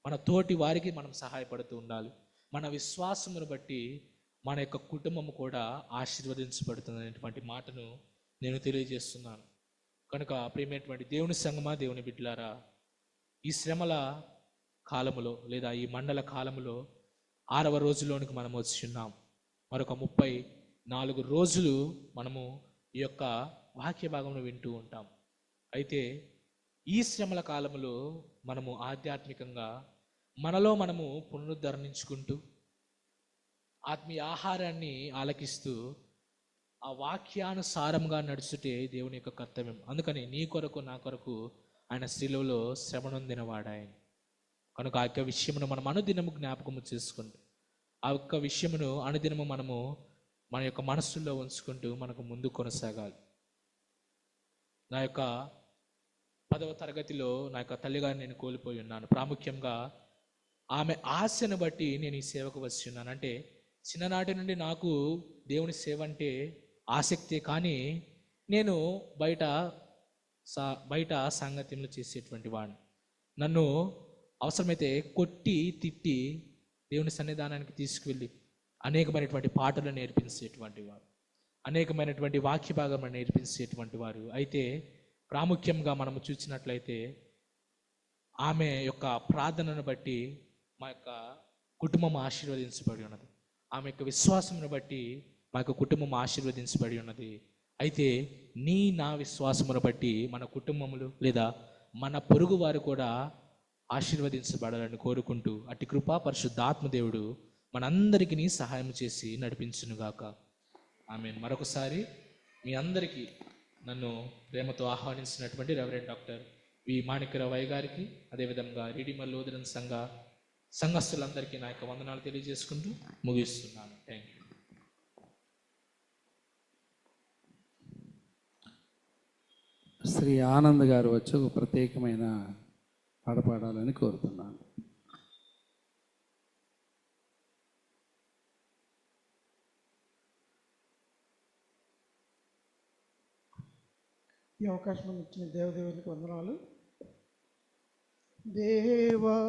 మన తోటి వారికి మనం సహాయపడుతూ ఉండాలి. మన విశ్వాసమును బట్టి మన యొక్క కుటుంబము కూడా ఆశీర్వదించబడుతుంది అనేటువంటి మాటను నేను తెలియజేస్తున్నాను. కనుక ప్రియమైనటువంటి దేవుని సంగమా, దేవుని బిడ్డలారా, ఈ శ్రమల కాలములో లేదా ఈ మండల కాలములో 6వ రోజులోనికి మనం వచ్చి ఉన్నాం. మరొక 34 రోజులు మనము ఈ యొక్క వాక్య భాగమును వింటూ ఉంటాం. అయితే ఈ శ్రమల కాలములో మనము ఆధ్యాత్మికంగా మనలో మనము పునరుద్ధరించుకుంటూ ఆత్మీయ ఆహారాన్ని ఆలకిస్తూ ఆ వాక్యానుసారంగా నడుచుటే దేవుని యొక్క కర్తవ్యం. అందుకని నీ కొరకు నా కొరకు ఆయన శిలువలో శ్రమనొందినవాడు ఆయన. కనుక ఆ యొక్క విషయమును మనం అనుదినము జ్ఞాపకము చేసుకుంటూ ఆ యొక్క విషయమును అనుదినము మనము మన యొక్క మనస్సుల్లో ఉంచుకుంటూ మనకు ముందు కొనసాగాలి. నా యొక్క 10వ తరగతిలో నా యొక్క తల్లిగారిని నేను కోల్పోయి ఉన్నాను. ప్రాముఖ్యంగా ఆమె ఆశను బట్టి నేను ఈ సేవకు వచ్చి ఉన్నాను. అంటే చిన్ననాటి నుండి నాకు దేవుని సేవ అంటే ఆసక్తే, కానీ నేను బయట సాంగత్యంలో చేసేటువంటి వాడిని. నన్ను అవసరమైతే కొట్టి తిట్టి దేవుని సన్నిధానానికి తీసుకువెళ్ళి అనేకమైనటువంటి పాటలు నేర్పించేటువంటి వారు, అనేకమైనటువంటి వాక్య భాగం నేర్పించేటువంటి వారు. అయితే ప్రాముఖ్యంగా మనము చూసినట్లయితే ఆమె యొక్క ప్రార్థనను బట్టి మా యొక్క కుటుంబం ఆశీర్వదించబడి ఉన్నది. ఆమె యొక్క విశ్వాసమును బట్టి మా యొక్క కుటుంబం ఆశీర్వదించబడి ఉన్నది. అయితే నా విశ్వాసమును బట్టి మన కుటుంబములు లేదా మన పొరుగు వారు కూడా ఆశీర్వదించబడాలని కోరుకుంటూ అట్టి కృపా పరిశుద్ధాత్మదేవుడు మనందరికీ సహాయం చేసి నడిపించునుగాక. ఆమె మరొకసారి మీ అందరికీ నన్ను ప్రేమతో ఆహ్వానించినటువంటి రెవరెండ్ డాక్టర్ వి మాణిక్యరావు గారికి, అదేవిధంగా రీడిమల్ లూథరన్ సంఘస్థులందరికీ నా యొక్క వందనాలు తెలియజేసుకుంటూ ముగిస్తున్నాను. Thank you. శ్రీ ఆనంద్ గారు వచ్చి ఒక ప్రత్యేకమైన పాట పాడాలని కోరుతున్నాను. ఈ అవకాశం ఇచ్చిన దేవదేవునికి వందనాలు. దేవా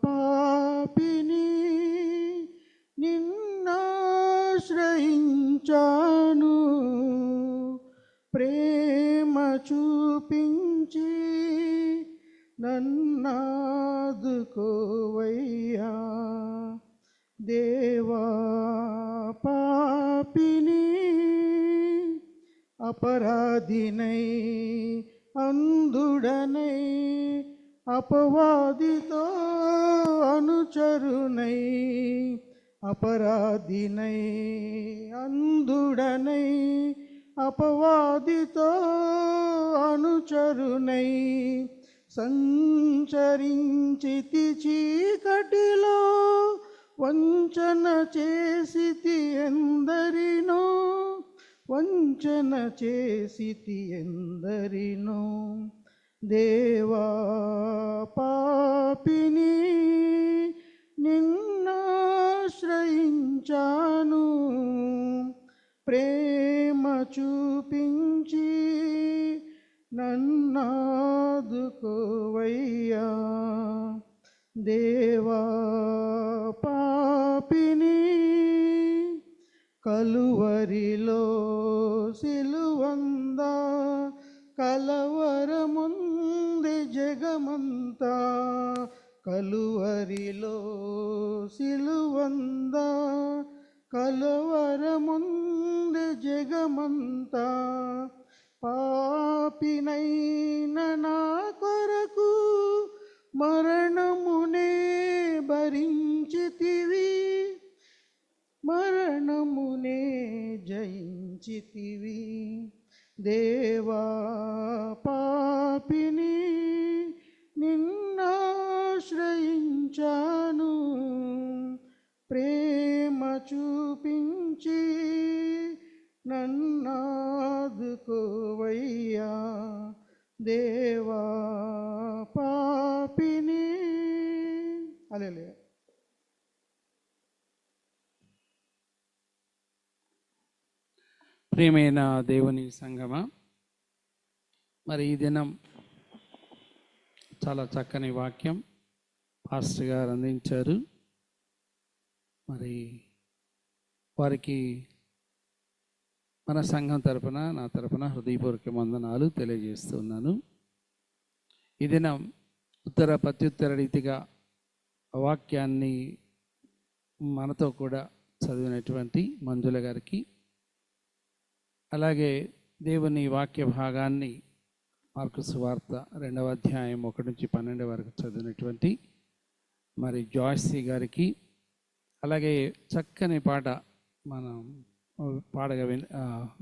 పాపిని నిన్నాశ్రయించాను, ప్రేమ చూపించి నన్నాదుకోవయ్యా. దేవా పాపిని అపరాధినై అంధుడనై అపవాదితో అనుచరునై అపరాధినై అంధుడనై అపవాదితో అనుచరునై సంచరించితి చీకటిలో వంచన చేసితి ఎందరినో వంచన చేసితి ఎందరినో దేవా పాపిని నిన్నాశ్రయించాను ప్రేమ చూపించి నన్నాదుకోవయ్యా దేవా పాపిని కలువరిలో సిలువంద కలవరముంది జగమంతా కలువరిలో సిలువంద కలవరముంది జగమంతా పాపినైన నా కొరకు మరణమునే భరించితివి మరణమునే జయించితివి దేవా పాపిని నిన్నాశ్రయించాను ప్రేమ చూపించి నన్నాదుకోవయ్యా దేవా పాపిని. హల్లెలూయా. ప్రియమైన దేవుని సంగమా, మరి ఈ దినం చాలా చక్కని వాక్యం పాస్టర్ గారు అందించారు. మరి వారికి మన సంఘం తరపున నా తరపున హృదయపూర్వక వందనాలు తెలియజేస్తున్నాను. ఈ దినం ఉత్తర ప్రత్యుత్తర రీతిగా వాక్యాన్ని మనతో కూడా చదివినటువంటి మంజుల గారికి, అలాగే దేవుని వాక్య భాగాన్ని మార్కు సువార్త 2వ అధ్యాయం 1 నుంచి 12 వరకు చదివినటువంటి మరి జాయ్సీ గారికి, అలాగే చక్కని పాట మనం పాడగా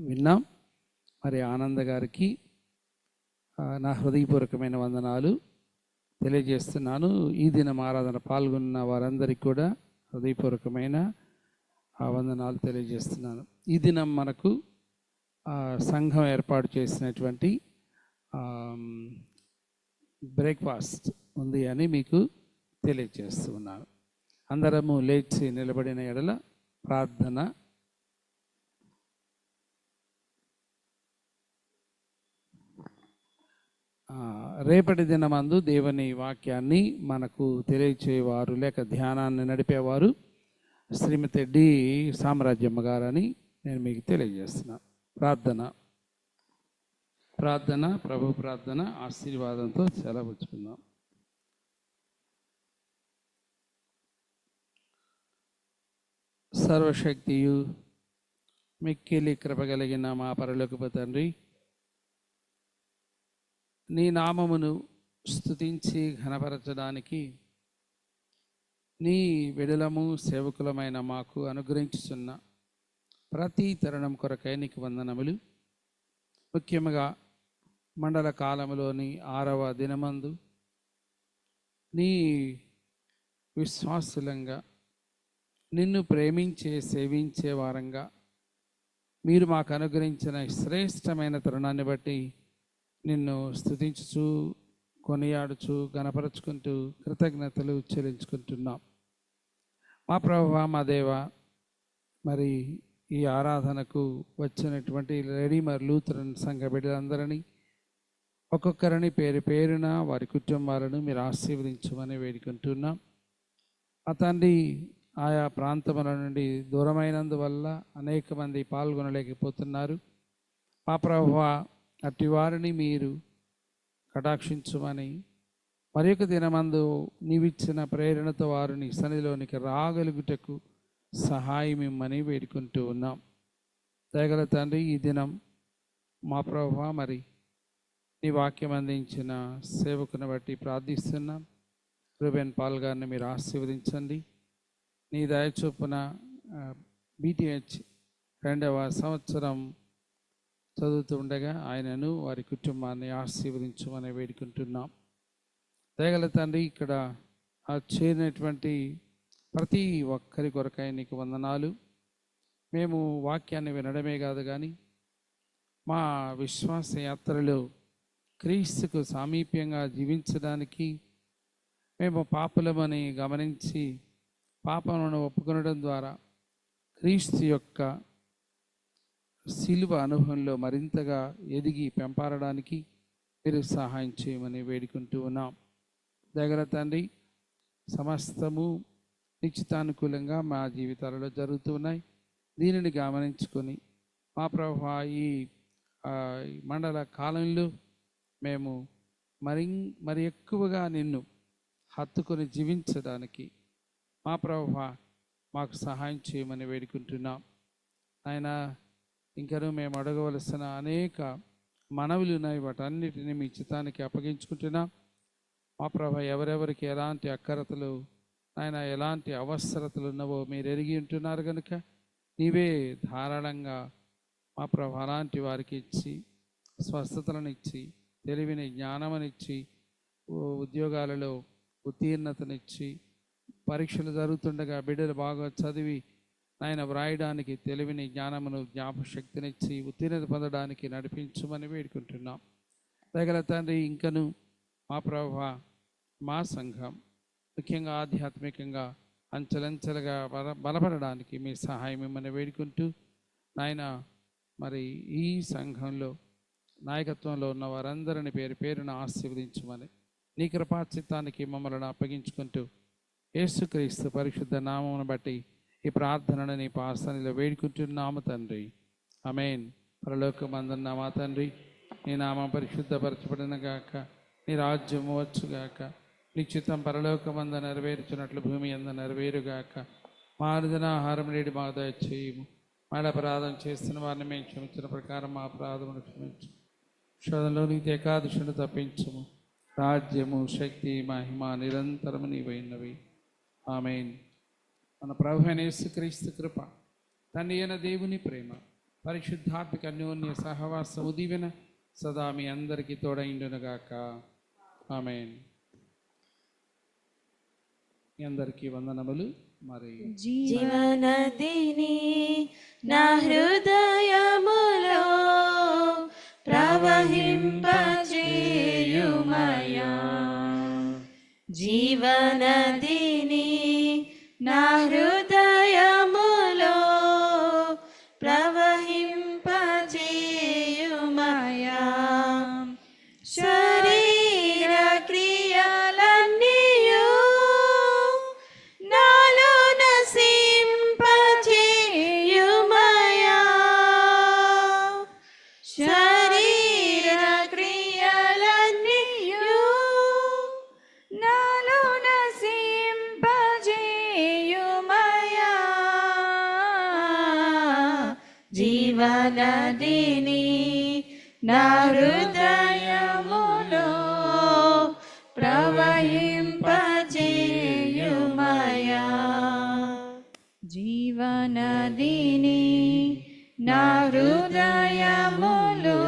విన్నాం మరి ఆనంద గారికి నా హృదయపూర్వకమైన వందనాలు తెలియజేస్తున్నాను. ఈ దినం ఆరాధన పాల్గొన్న వారందరికీ కూడా హృదయపూర్వకమైన వందనాలు తెలియజేస్తున్నాను. ఈ దినం మనకు సంఘం ఏర్పాటు చేసినటువంటి బ్రేక్ఫాస్ట్ ఉంది అని మీకు తెలియజేస్తున్నాను. అందరము లేచి నిలబడిన ఎడల ప్రార్థన. రేపటి దినమందు దేవుని వాక్యాన్ని మనకు తెలియచేవారు లేక ధ్యానాన్ని నడిపేవారు శ్రీమతి డి సామ్రాజ్యమ్మ గారని నేను మీకు తెలియజేస్తున్నాను. ప్రార్థన ప్రభు ప్రార్థన ఆశీర్వాదంతో సెలవుచ్చుకుందాం. సర్వశక్తియు మిక్కిలి కృపగలిగిన మా పరలోకపు తండ్రి, నీ నామమును స్తుతించి ఘనపరచడానికి నీ విడులము సేవకులమైన మాకు అనుగ్రహించుచున్న ప్రతి తరుణం కొరకై నీకు వందనములు. ముఖ్యంగా మండల కాలంలోని 6వ దినమందు నీ విశ్వాసులంగా నిన్ను ప్రేమించే సేవించే వారంగా మీరు మాకు అనుగ్రహించిన శ్రేష్టమైన తరుణాన్ని బట్టి నిన్ను స్తుతించుచు కొనియాడుచు గణపరచుకుంటూ కృతజ్ఞతలు చెల్లించుకుంటున్నాం. మా ప్రభువా మా దేవా, మరి ఈ ఆరాధనకు వచ్చినటువంటి రెడీమర్ లూథరన్ సంఘ బిడ్డలందరినీ ఒక్కొక్కరిని పేరు పేరున వారి కుటుంబాలను మీరు ఆశీర్వదించమని వేడుకుంటున్నాం. ఆ తండ్రి ఆయా ప్రాంతముల నుండి దూరమైనందువల్ల అనేక మంది పాల్గొనలేకపోతున్నారు. మా ప్రభువా, అట్టి వారిని మీరు కటాక్షించమని, మరి ఒక దినమందు నీవిచ్చిన ప్రేరణతో వారిని సన్నిధిలోనికి రాగలుగుటకు సహాయం ఇమ్మని వేడుకుంటూ ఉన్నాం. దయగల తండ్రి, ఈ దినం మా ప్రభువా మరి నీ వాక్యం అందించిన సేవకుని బట్టి ప్రార్థిస్తున్నాం. రూబెన్ పాల్ గారిని మీరు ఆశీర్వదించండి. నీ దయ చొప్పున BTH 2వ సంవత్సరం చదువుతూ ఉండగా ఆయనను వారి కుటుంబాన్ని ఆశీర్వదించమని వేడుకుంటున్నాం. దయగల తండ్రి, ఇక్కడ చేరినటువంటి ప్రతి ఒక్కరి కొరకై నీకు వందనాలు. మేము వాక్యాన్ని వినడమే కాదు కానీ మా విశ్వాస యాత్రలో క్రీస్తుకు సామీప్యంగా జీవించడానికి మేము పాపులమని గమనించి పాపములను ఒప్పుకొనడం ద్వారా క్రీస్తు యొక్క శిలువ అనుభవంలో మరింతగా ఎదిగి పెంపారడానికి మీరు సహాయం చేయమని వేడుకుంటూ ఉన్నాం. దగ్గర తండ్రి, సమస్తము నిశ్చితానుకూలంగా మా జీవితాలలో జరుగుతున్నాయి. దీనిని గమనించుకొని మా ప్రభువా ఈ మండల కాలంలో మేము మరి ఎక్కువగా నిన్ను హత్తుకొని జీవించడానికి మా ప్రభువా మాకు సహాయం చేయమని వేడుకుంటున్నాం. ఆయన ఇంకనూ మేము అడగవలసిన అనేక మనవులు ఉన్నాయి, వాటన్నిటిని మీ చిత్తానికి అప్పగించుకుంటున్నాం. మా ప్రభు, ఎవరెవరికి ఎలాంటి అక్కరతలు ఆయన ఎలాంటి అవసరతలు ఉన్నవో మీరు ఎరిగి ఉంటున్నారు కనుక నీవే ధారాళంగా మా ప్రభు అలాంటి వారికి ఇచ్చి స్వస్థతలను ఇచ్చి తెలివిని జ్ఞానమనిచ్చి ఉద్యోగాలలో ఉత్తీర్ణతనిచ్చి పరీక్షలు జరుగుతుండగా బిడ్డలు బాగా చదివి ఆయన వ్రాయడానికి తెలివిని జ్ఞానమును జ్ఞాపశక్తినిచ్చి ఉత్తీర్ణత పొందడానికి నడిపించమని వేడుకుంటున్నాం. దగ్గర తండ్రి, ఇంకను మా ప్రభువా మా సంఘం ముఖ్యంగా ఆధ్యాత్మికంగా అంచెలంచెలుగా బలపడడానికి మీ సహాయం ఇమ్మని వేడుకుంటూ నాయన మరి ఈ సంఘంలో నాయకత్వంలో ఉన్న వారందరిని పేరు పేరున ఆశీర్వదించమని నీ కృపాచిత్తానికి మమ్మల్ని అప్పగించుకుంటూ యేసుక్రీస్తు పరిశుద్ధ నామమును బట్టి ఈ ప్రార్థనను నీ పాసనిలో వేడుకుంటున్నాము తండ్రి. ఆమేన్. పరలోకమందున్న మా తండ్రి, నీ నామం పరిశుద్ధపరచబడిన గాక, నీ రాజ్యము వచ్చుగాక, నీ చిత్తం పరలోకమందు నెరవేర్చినట్లు భూమి అందు నెరవేరుగాక. మా అనుదినాహారం నేడు మాకు దయచేయము. మా అపరాధం చేస్తున్న వారిని మేము క్షమించిన ప్రకారం మా అపరాధమును క్షమించు. శోధనలో నీతి ఏకాదశిని తప్పించము. రాజ్యము, శక్తి, మహిమ నిరంతరము నీవైనవి. ఆమేన్. మన ప్రభువైన యేసుక్రీస్తు కృప, తండ్రి అయిన దేవుని ప్రేమ, పరిశుద్ధాత్మిక అన్యోన్య సహవాసము దీవెన సదా మీ అందరికీ తోడైండునుగాక. ఆమేన్. మీ అందరికీ వందనములు. మరి జీవనదిని నా హృదయములో ప్రవహింపజేయుమయా, జీవనదిని నా హృదయములో ప్రవహింపజేయుమయా, శరీర క్రియలన్నీయు నాలో నశింపజేయుమయా, శరీర క్రియలన్నీయు నాలో నశింపజేయుమయా, జీవనదిని నా హృదయములో ప్రవహింపజేయుమయా, జీవనదిని నా హృదయములో